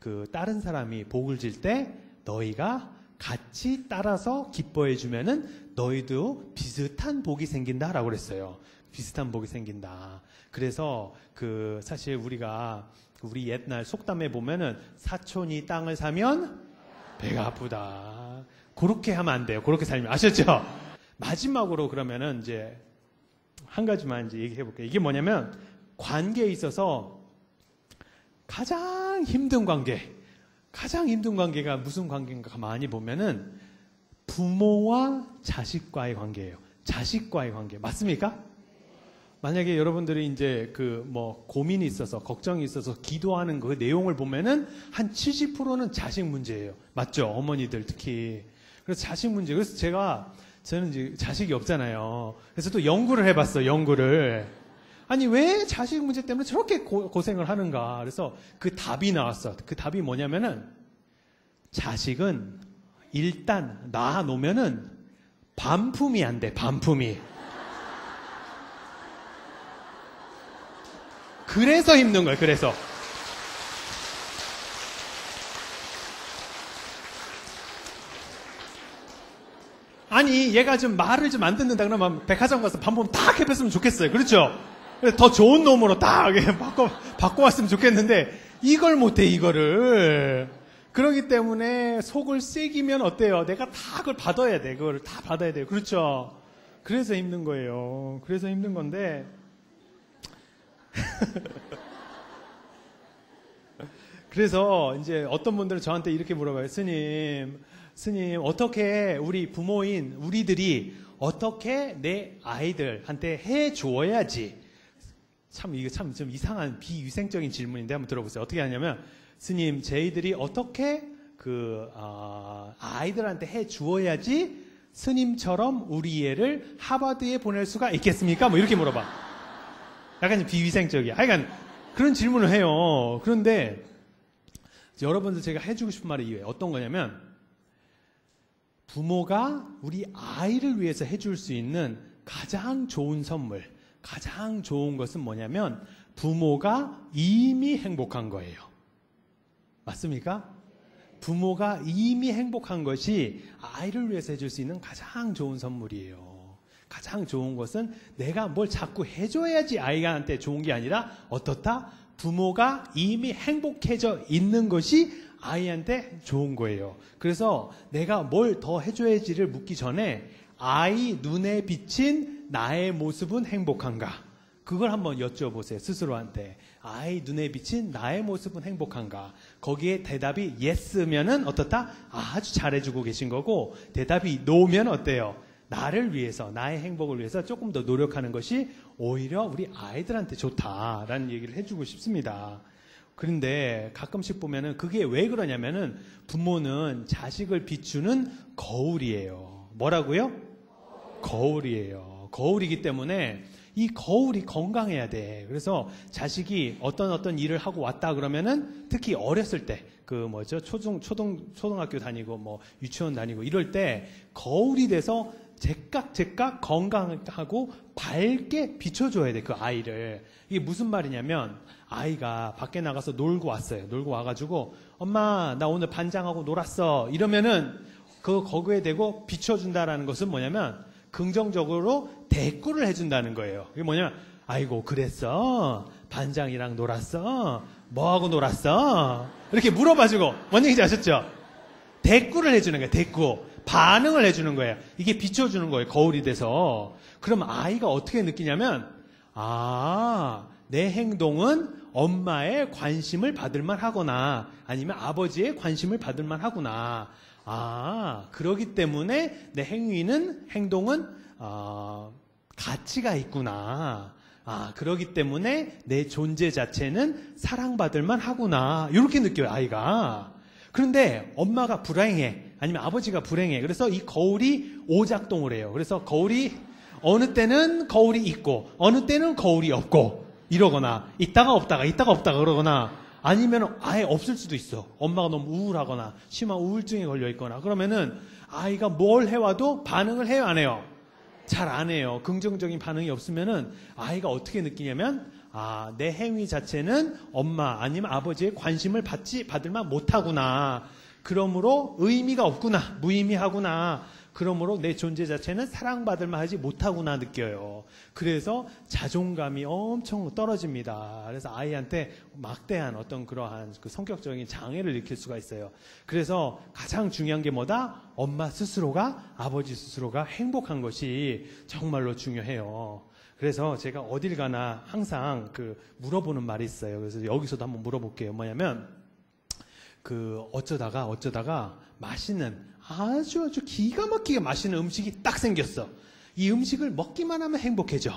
그 다른 사람이 복을 질 때 너희가 같이 따라서 기뻐해 주면은 너희도 비슷한 복이 생긴다라고 그랬어요. 비슷한 복이 생긴다. 그래서 그 사실 우리 옛날 속담에 보면은 사촌이 땅을 사면 배가 아프다. 그렇게 하면 안 돼요. 그렇게 살면. 아셨죠? 마지막으로 그러면은 이제 한 가지만 이제 얘기해 볼게요. 이게 뭐냐면 관계에 있어서 가장 힘든 관계가 무슨 관계인가 가만히 보면은 부모와 자식과의 관계예요. 자식과의 관계. 맞습니까? 만약에 여러분들이 이제 그 뭐 고민이 있어서 걱정이 있어서 기도하는 그 내용을 보면은 한 70%는 자식 문제예요. 맞죠? 어머니들 특히. 그래서 자식 문제. 그래서 저는 이제 자식이 없잖아요. 그래서 또 연구를 해봤어. 아니 왜 자식 문제 때문에 저렇게 고생을 하는가. 그래서 그 답이 나왔어. 그 답이 뭐냐면은 자식은 일단 낳아놓으면은 반품이 안 돼. 반품이. 그래서 힘든 거예요. 그래서. 아니 얘가 좀 말을 좀 안 듣는다 그러면 백화점 가서 반품 딱 해봤으면 좋겠어요. 그렇죠? 더 좋은 놈으로 딱 바꿔왔으면 좋겠는데 이걸 못해. 이거를. 그렇기 때문에 속을 새기면 어때요? 내가 다 그걸 받아야 돼. 그거를 다 받아야 돼요. 그렇죠? 그래서 힘든 거예요. 그래서 힘든 건데 그래서 이제 어떤 분들은 저한테 이렇게 물어봐요. 스님 어떻게 우리 부모인 우리들이 어떻게 내 아이들한테 해 주어야지. 이게 참 좀 이상한 비위생적인 질문인데 한번 들어보세요. 어떻게 하냐면 스님 저희들이 어떻게 아이들한테 해 주어야지 스님처럼 우리 애를 하버드에 보낼 수가 있겠습니까? 뭐 이렇게 물어봐. 약간 비위생적이야. 하여간 그런 질문을 해요. 그런데 여러분들 제가 해주고 싶은 말이 이거예요. 어떤 거냐면 부모가 우리 아이를 위해서 해줄 수 있는 가장 좋은 선물, 가장 좋은 것은 뭐냐면 부모가 이미 행복한 거예요. 맞습니까? 부모가 이미 행복한 것이 아이를 위해서 해줄 수 있는 가장 좋은 선물이에요. 가장 좋은 것은 내가 뭘 자꾸 해줘야지 아이한테 좋은 게 아니라 어떻다? 부모가 이미 행복해져 있는 것이 아이한테 좋은 거예요. 그래서 내가 뭘 더 해줘야지를 묻기 전에 아이 눈에 비친 나의 모습은 행복한가? 그걸 한번 여쭤보세요. 스스로한테. 아이 눈에 비친 나의 모습은 행복한가? 거기에 대답이 yes면은 어떻다? 아주 잘해주고 계신 거고 대답이 no면 어때요? 나를 위해서, 나의 행복을 위해서 조금 더 노력하는 것이 오히려 우리 아이들한테 좋다라는 얘기를 해주고 싶습니다. 그런데 가끔씩 보면은 그게 왜 그러냐면은 부모는 자식을 비추는 거울이에요. 뭐라고요? 거울이에요. 거울이기 때문에 이 거울이 건강해야 돼. 그래서 자식이 어떤 일을 하고 왔다 그러면은 특히 어렸을 때 초등학교 다니고 뭐 유치원 다니고 이럴 때 거울이 돼서 제깍제깍 건강하고 밝게 비춰줘야 돼, 그 아이를. 이게 무슨 말이냐면, 아이가 밖에 나가서 놀고 왔어요. 놀고 와가지고, 엄마, 나 오늘 반장하고 놀았어. 이러면은, 거기에 대고 비춰준다라는 것은 뭐냐면, 긍정적으로 대꾸를 해준다는 거예요. 이게 뭐냐면, 아이고, 그랬어? 반장이랑 놀았어? 뭐하고 놀았어? 이렇게 물어봐주고, 뭔 얘기인지 아셨죠? 대꾸를 해주는 거예요, 대꾸. 반응을 해주는 거예요. 이게 비춰주는 거예요, 거울이 돼서. 그럼 아이가 어떻게 느끼냐면, 내 행동은 엄마의 관심을 받을 만하거나 아니면 아버지의 관심을 받을 만하구나. 그러기 때문에 내 행동은 가치가 있구나. 그러기 때문에 내 존재 자체는 사랑받을 만하구나. 이렇게 느껴요, 아이가. 그런데 엄마가 불행해. 아니면 아버지가 불행해. 그래서 이 거울이 오작동을 해요. 그래서 거울이 어느 때는 거울이 있고 어느 때는 거울이 없고 이러거나 있다가 없다가 그러거나 아니면 아예 없을 수도 있어. 엄마가 너무 우울하거나 심한 우울증에 걸려 있거나 그러면은 아이가 뭘 해와도 반응을 해요, 안 해요? 잘 안 해요. 긍정적인 반응이 없으면은 아이가 어떻게 느끼냐면 내 행위 자체는 엄마 아니면 아버지의 관심을 받을 만 못하구나. 그러므로 의미가 없구나. 무의미하구나. 그러므로 내 존재 자체는 사랑받을 만하지 못하구나 느껴요. 그래서 자존감이 엄청 떨어집니다. 그래서 아이한테 막대한 어떤 그러한 그 성격적인 장애를 일으킬 수가 있어요. 그래서 가장 중요한 게 뭐다? 엄마 스스로가, 아버지 스스로가 행복한 것이 정말로 중요해요. 그래서 제가 어딜 가나 항상 물어보는 말이 있어요. 그래서 여기서도 한번 물어볼게요. 뭐냐면, 어쩌다가 맛있는, 아주 기가 막히게 맛있는 음식이 딱 생겼어. 이 음식을 먹기만 하면 행복해져.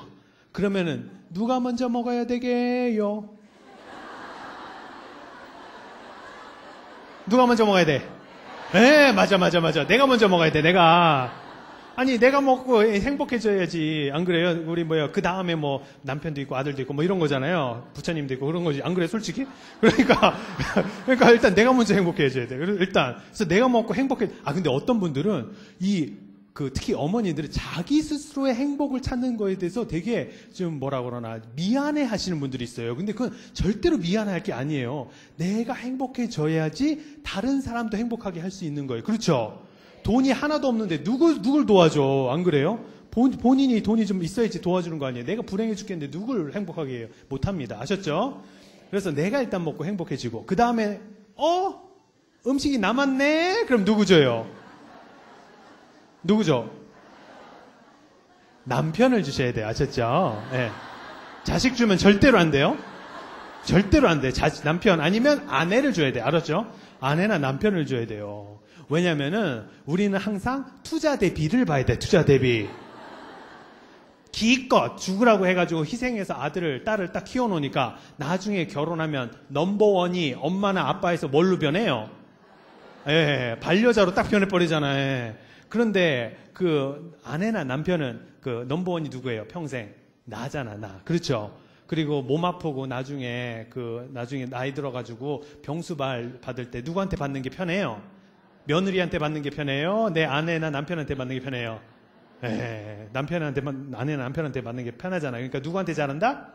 그러면은, 누가 먼저 먹어야 되게요? 누가 먼저 먹어야 돼? 네, 맞아. 내가 먼저 먹어야 돼, 내가. 아니, 내가 먹고 행복해져야지. 안 그래요? 우리 그 다음에 남편도 있고 아들도 있고 이런 거잖아요. 부처님도 있고 그런 거지. 안 그래, 솔직히? 그러니까 일단 내가 먼저 행복해져야 돼. 그래서 내가 먹고 근데 어떤 분들은 특히 어머니들은 자기 스스로의 행복을 찾는 거에 대해서 되게 좀 미안해 하시는 분들이 있어요. 근데 그건 절대로 미안할 게 아니에요. 내가 행복해져야지 다른 사람도 행복하게 할 수 있는 거예요. 그렇죠? 돈이 하나도 없는데 누굴 도와줘? 안 그래요? 본인이 돈이 좀 있어야지 도와주는 거 아니에요? 내가 불행해 죽겠는데 누굴 행복하게 해요? 못합니다. 아셨죠? 그래서 내가 일단 먹고 행복해지고 그 다음에 음식이 남았네? 그럼 누구 줘요? 누구죠? 남편을 주셔야 돼요. 아셨죠? 네. 자식 주면 절대로 안 돼요. 절대로 안 돼. 남편 아니면 아내를 줘야 돼. 알았죠? 아내나 남편을 줘야 돼요. 왜냐면은 우리는 항상 투자 대비를 봐야 돼. 투자 대비. 기껏 죽으라고 해가지고 희생해서 아들을 딸을 딱 키워놓으니까 나중에 결혼하면 넘버원이 엄마나 아빠에서 뭘로 변해요? 예, 반려자로 딱 변해버리잖아요. 그런데 아내나 남편은 넘버원이 누구예요? 평생 나잖아, 나. 그렇죠? 그리고 몸 아프고 나중에 나이 들어가지고 병수발 받을 때 누구한테 받는 게 편해요? 며느리한테 받는 게 편해요? 내 아내나 남편한테 받는 게 편해요? 아내나 남편한테 받는 게 편하잖아요. 그러니까 누구한테 잘한다?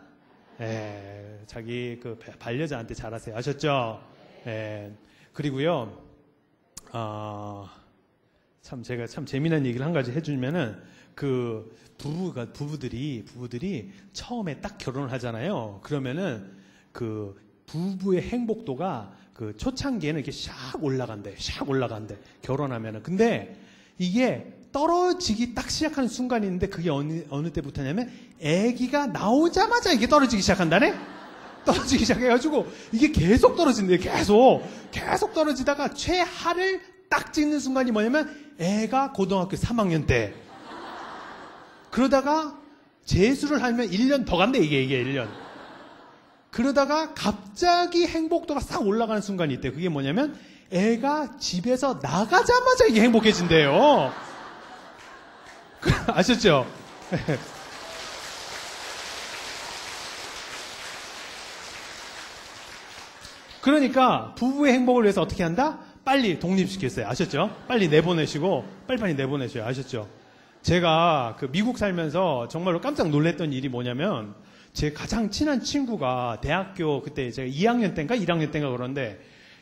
자기 반려자한테 잘하세요. 아셨죠? 그리고요, 제가 재미난 얘기를 한 가지 해주면은, 부부들이 처음에 딱 결혼을 하잖아요. 그러면은, 부부의 행복도가 초창기에는 이렇게 샥 올라간대. 결혼하면은. 근데 이게 떨어지기 딱 시작하는 순간이 있는데 그게 어느 때부터냐면 아기가 나오자마자 이게 떨어지기 시작한다네? 떨어지기 시작해가지고 이게 계속 떨어진대요. 계속 떨어지다가 최하를 딱 찍는 순간이 뭐냐면 애가 고등학교 3학년 때. 그러다가 재수를 하면 1년 더 간대, 이게 1년. 그러다가 갑자기 행복도가 싹 올라가는 순간이 있대요. 그게 뭐냐면 애가 집에서 나가자마자 이게 행복해진대요. 아셨죠? 그러니까 부부의 행복을 위해서 어떻게 한다? 빨리 독립시켰어요. 아셨죠? 빨리 내보내시고 빨리빨리 내보내셔요. 아셨죠? 제가 그 미국 살면서 정말로 깜짝 놀랐던 일이 뭐냐면 제 가장 친한 친구가 대학교 그때 제가 2학년 때인가 1학년 때인가 그런데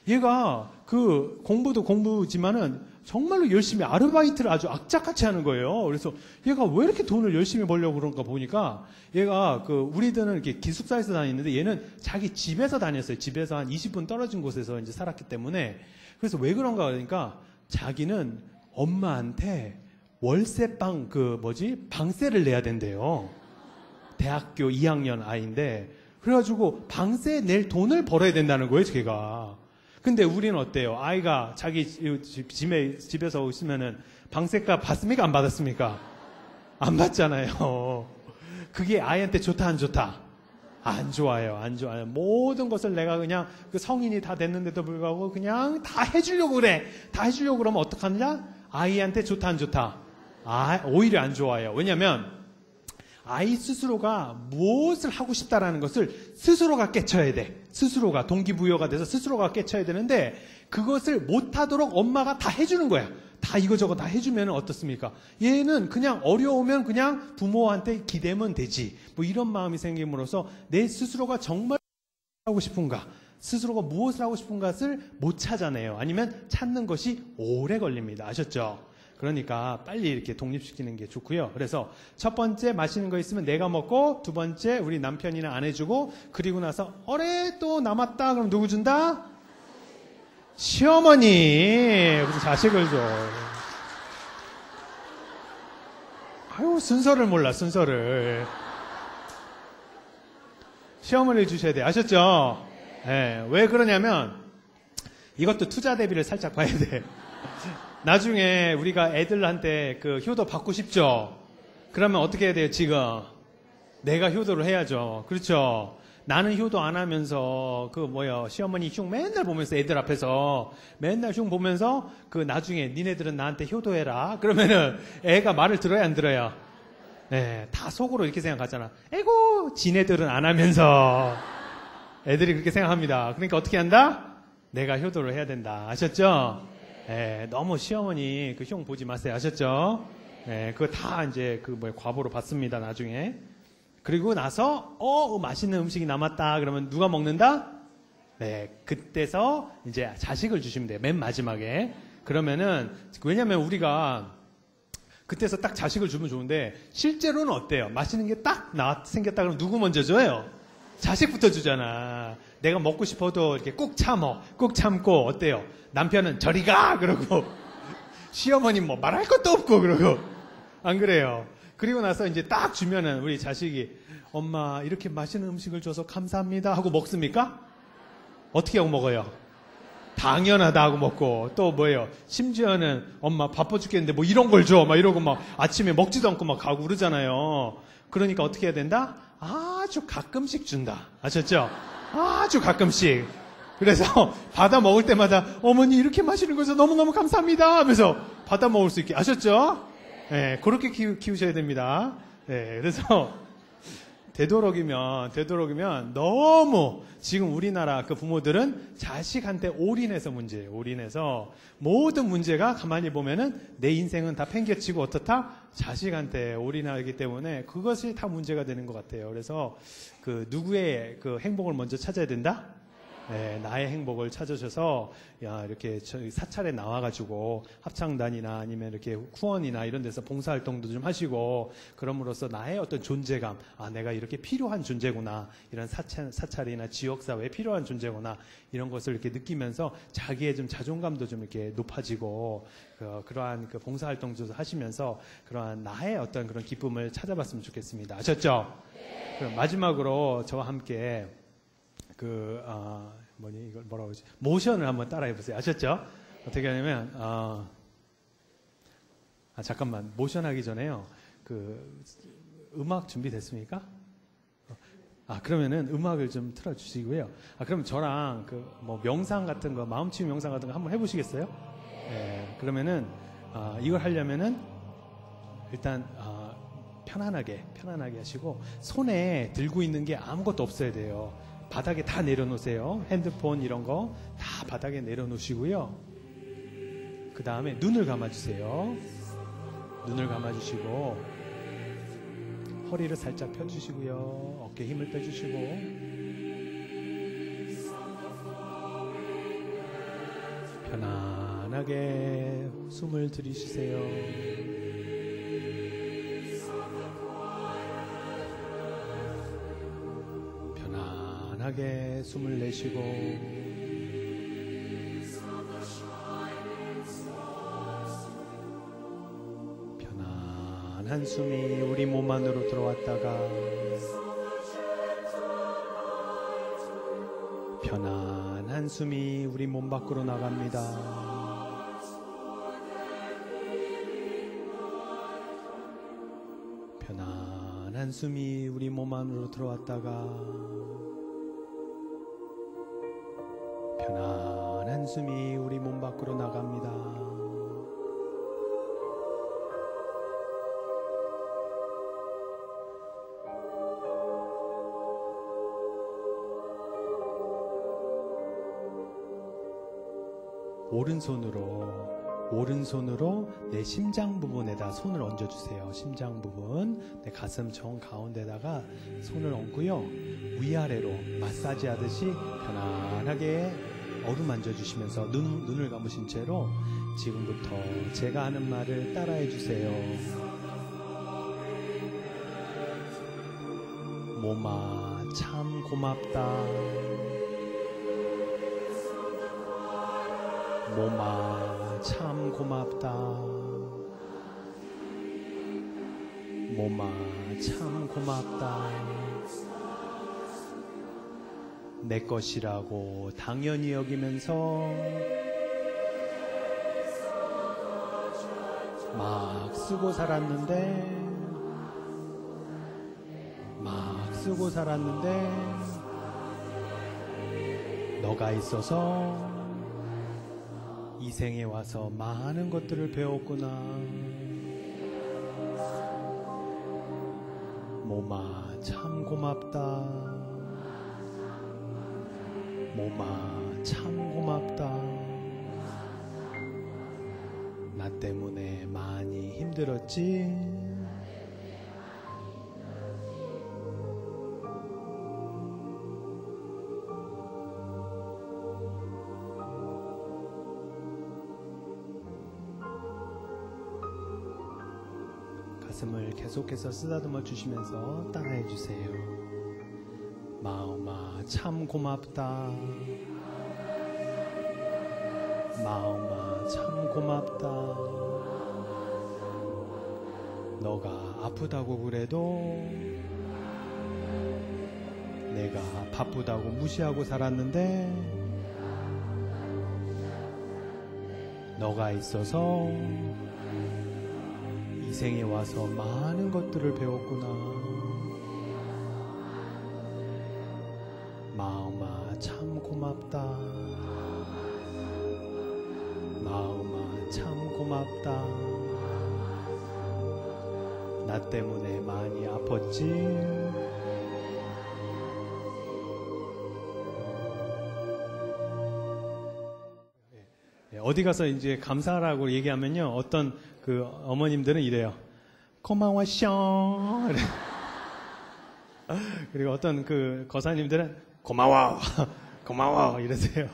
얘가 그 공부도 공부지만은 정말로 열심히 아르바이트를 아주 악착같이 하는 거예요. 그래서 얘가 왜 이렇게 돈을 열심히 벌려고 그런가 보니까 얘가 그 우리들은 이렇게 기숙사에서 다니는데 얘는 자기 집에서 다녔어요. 집에서 한 20분 떨어진 곳에서 이제 살았기 때문에 그래서 왜 그런가 그러니까 자기는 엄마한테 월세방 방세를 내야 된대요. 대학교 2학년 아이인데 그래가지고 방세 낼 돈을 벌어야 된다는 거예요, 걔가. 근데 우리는 어때요? 아이가 자기 집에서 있으면은 방세값 받습니까? 안 받았습니까? 안 받잖아요. 그게 아이한테 좋다, 안 좋다? 안 좋아요, 안 좋아요. 모든 것을 내가 그냥 그 성인이 다 됐는데도 불구하고 그냥 다 해주려고 그래. 다 해주려고 그러면 어떡하느냐? 아이한테 좋다, 안 좋다? 오히려 안 좋아요. 왜냐면 아이 스스로가 무엇을 하고 싶다라는 것을 스스로가 깨쳐야 돼. 스스로가 동기부여가 돼서 스스로가 깨쳐야 되는데 그것을 못하도록 엄마가 다 해주는 거야. 다 이거저거 다 해주면 어떻습니까? 얘는 그냥 어려우면 그냥 부모한테 기대면 되지. 뭐 이런 마음이 생김으로써 내 스스로가 정말 하고 싶은가, 스스로가 무엇을 하고 싶은 것을 못 찾아내요. 아니면 찾는 것이 오래 걸립니다. 아셨죠? 그러니까 빨리 이렇게 독립시키는 게 좋고요. 그래서 첫 번째 맛있는 거 있으면 내가 먹고 두 번째 우리 남편이나 아내 주고 그리고 나서 또 남았다 그럼 누구 준다? 시어머니. 무슨 자식을 줘. 아유 순서를 몰라 순서를. 시어머니를 주셔야 돼요. 아셨죠? 네, 왜 그러냐면 이것도 투자 대비를 살짝 봐야 돼. 나중에 우리가 애들한테 그 효도 받고 싶죠? 그러면 어떻게 해야 돼요, 지금? 내가 효도를 해야죠. 그렇죠? 나는 효도 안 하면서, 시어머니 흉 맨날 보면서 애들 앞에서 맨날 흉 보면서 그 나중에 니네들은 나한테 효도해라. 그러면은 애가 말을 들어야 안 들어요? 네, 다 속으로 이렇게 생각하잖아. 에고, 지네들은 안 하면서. 애들이 그렇게 생각합니다. 그러니까 어떻게 한다? 내가 효도를 해야 된다. 아셨죠? 너무 시어머니 그 흉 보지 마세요. 아셨죠? 그거 다 이제 과보로 받습니다. 나중에. 그리고 나서, 맛있는 음식이 남았다. 그러면 누가 먹는다? 그때서 이제 자식을 주시면 돼요. 맨 마지막에. 그러면은, 왜냐면 우리가 그때서 딱 자식을 주면 좋은데, 실제로는 어때요? 맛있는 게 딱 생겼다 그러면 누구 먼저 줘요? 자식부터 주잖아. 내가 먹고 싶어도 이렇게 꾹 참고, 어때요? 남편은 저리 가! 그러고, 시어머니 뭐 말할 것도 없고, 그러고, 안 그래요? 그리고 나서 이제 딱 주면은 우리 자식이, 엄마, 이렇게 맛있는 음식을 줘서 감사합니다 하고 먹습니까? 어떻게 하고 먹어요? 당연하다 하고 먹고, 또 뭐예요? 심지어는 엄마 바빠 죽겠는데 뭐 이런 걸 줘! 막 이러고 막 아침에 먹지도 않고 막 가고 그러잖아요. 그러니까 어떻게 해야 된다? 아주 가끔씩 준다. 아셨죠? 아주 가끔씩. 그래서 받아 먹을 때마다 어머니 이렇게 마시는 거죠. 너무너무 감사합니다 하면서 받아 먹을 수 있게. 아셨죠? 그렇게 키우셔야 됩니다. 그래서 되도록이면 너무 지금 우리나라 그 부모들은 자식한테 올인해서 문제예요. 올인해서 모든 문제가 가만히 보면은 내 인생은 다 팽개치고 어떻다? 자식한테 올인하기 때문에 그것이 다 문제가 되는 것 같아요. 그래서 그 누구의 그 행복을 먼저 찾아야 된다? 나의 행복을 찾으셔서 이렇게 사찰에 나와가지고 합창단이나 아니면 이렇게 후원이나 이런 데서 봉사활동도 좀 하시고 그럼으로써 나의 어떤 존재감, 내가 이렇게 필요한 존재구나, 이런 사찰이나 지역사회에 필요한 존재구나, 이런 것을 이렇게 느끼면서 자기의 좀 자존감도 좀 이렇게 높아지고 그러한 그 봉사활동도 하시면서 그러한 나의 어떤 그런 기쁨을 찾아봤으면 좋겠습니다. 아셨죠? 그럼 마지막으로 저와 함께 이걸 뭐라고 하지? 모션을 한번 따라해 보세요. 아셨죠? 어떻게 하냐면, 잠깐만. 모션 하기 전에요. 음악 준비됐습니까? 그러면은 음악을 좀 틀어주시고요. 그럼 저랑 명상 같은 거, 마음치유 명상 같은 거 한번 해보시겠어요? 그러면은, 이걸 하려면은, 일단, 편안하게 하시고, 손에 들고 있는 게 아무것도 없어야 돼요. 바닥에 다 내려놓으세요. 핸드폰 이런 거 다 바닥에 내려놓으시고요. 그 다음에 눈을 감아주세요. 눈을 감아주시고 허리를 살짝 펴주시고요. 어깨 힘을 빼주시고 편안하게 숨을 들이쉬세요. 편안하게 숨을 내쉬고 편안한 숨이 우리 몸 안으로 들어왔다가 편안한 숨이 우리 몸 밖으로 나갑니다. 편안한 숨이 우리 몸 안으로 들어왔다가 편안한 숨이 우리 몸 밖으로 나갑니다. 오른손으로 내 심장 부분에다 손을 얹어주세요. 심장 부분, 내 가슴 정 가운데다가 손을 얹고요. 위아래로 마사지 하듯이 편안하게 어루만져 주시면서 눈을 감으신 채로 지금부터 제가 하는 말을 따라해 주세요. 몸아 참 고맙다. 몸아 참 고맙다. 몸아 참 고맙다. 내 것이라고 당연히 여기면서 막 쓰고 살았는데 너가 있어서 이 생에 와서 많은 것들을 배웠구나. 몸아 참 고맙다. 몸아 참 고맙다. 나 때문에 많이 힘들었지? 가슴을 계속해서 쓰다듬어 주시면서 따라해 주세요. 마음아 참 고맙다. 마음아 참 고맙다. 너가 아프다고 그래도 내가 바쁘다고 무시하고 살았는데 너가 있어서 이 생에 와서 많은 것들을 배웠구나. 마음아 참 고맙다. 마음아 참 고맙다. 나 때문에 많이 아팠지? 어디 가서 이제 감사하라고 얘기하면요, 어떤 그 어머님들은 이래요. 고마워 숑. 그리고 어떤 그 거사님들은 고마워 고마워 이러세요.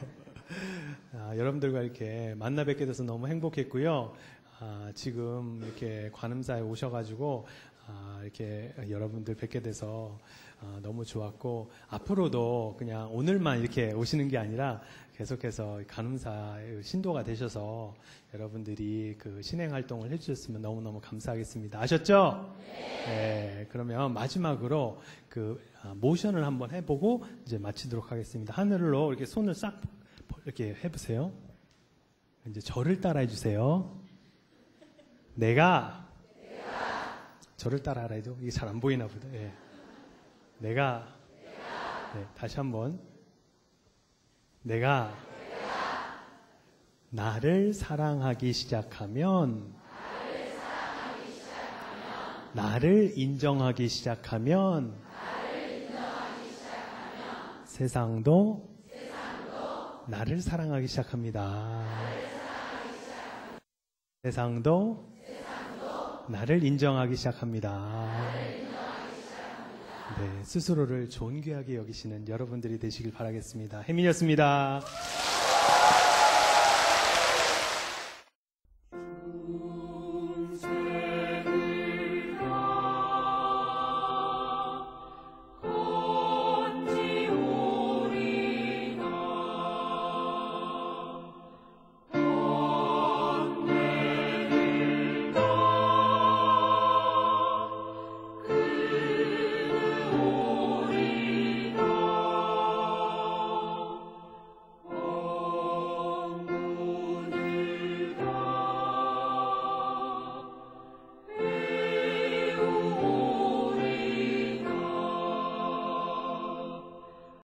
여러분들과 이렇게 만나 뵙게 돼서 너무 행복했고요. 지금 이렇게 관음사에 오셔가지고 이렇게 여러분들 뵙게 돼서 너무 좋았고, 앞으로도 그냥 오늘만 이렇게 오시는 게 아니라 계속해서 간음사의 신도가 되셔서 여러분들이 그 신행 활동을 해주셨으면 너무너무 감사하겠습니다. 아셨죠? 네. 그러면 마지막으로 그 모션을 한번 해보고 이제 마치도록 하겠습니다. 하늘로 이렇게 손을 싹 이렇게 해보세요. 이제 저를 따라해 주세요. 내가 저를 따라하라 해도 이게 잘 안 보이나 보다. 예. 내가 네, 다시 한번. 내가 나를 사랑하기 시작하면, 나를 인정하기 시작하면 세상도 나를 사랑하기 시작합니다. 세상도 나를 인정하기 시작합니다. 네, 스스로를 존귀하게 여기시는 여러분들이 되시길 바라겠습니다. 혜민이었습니다.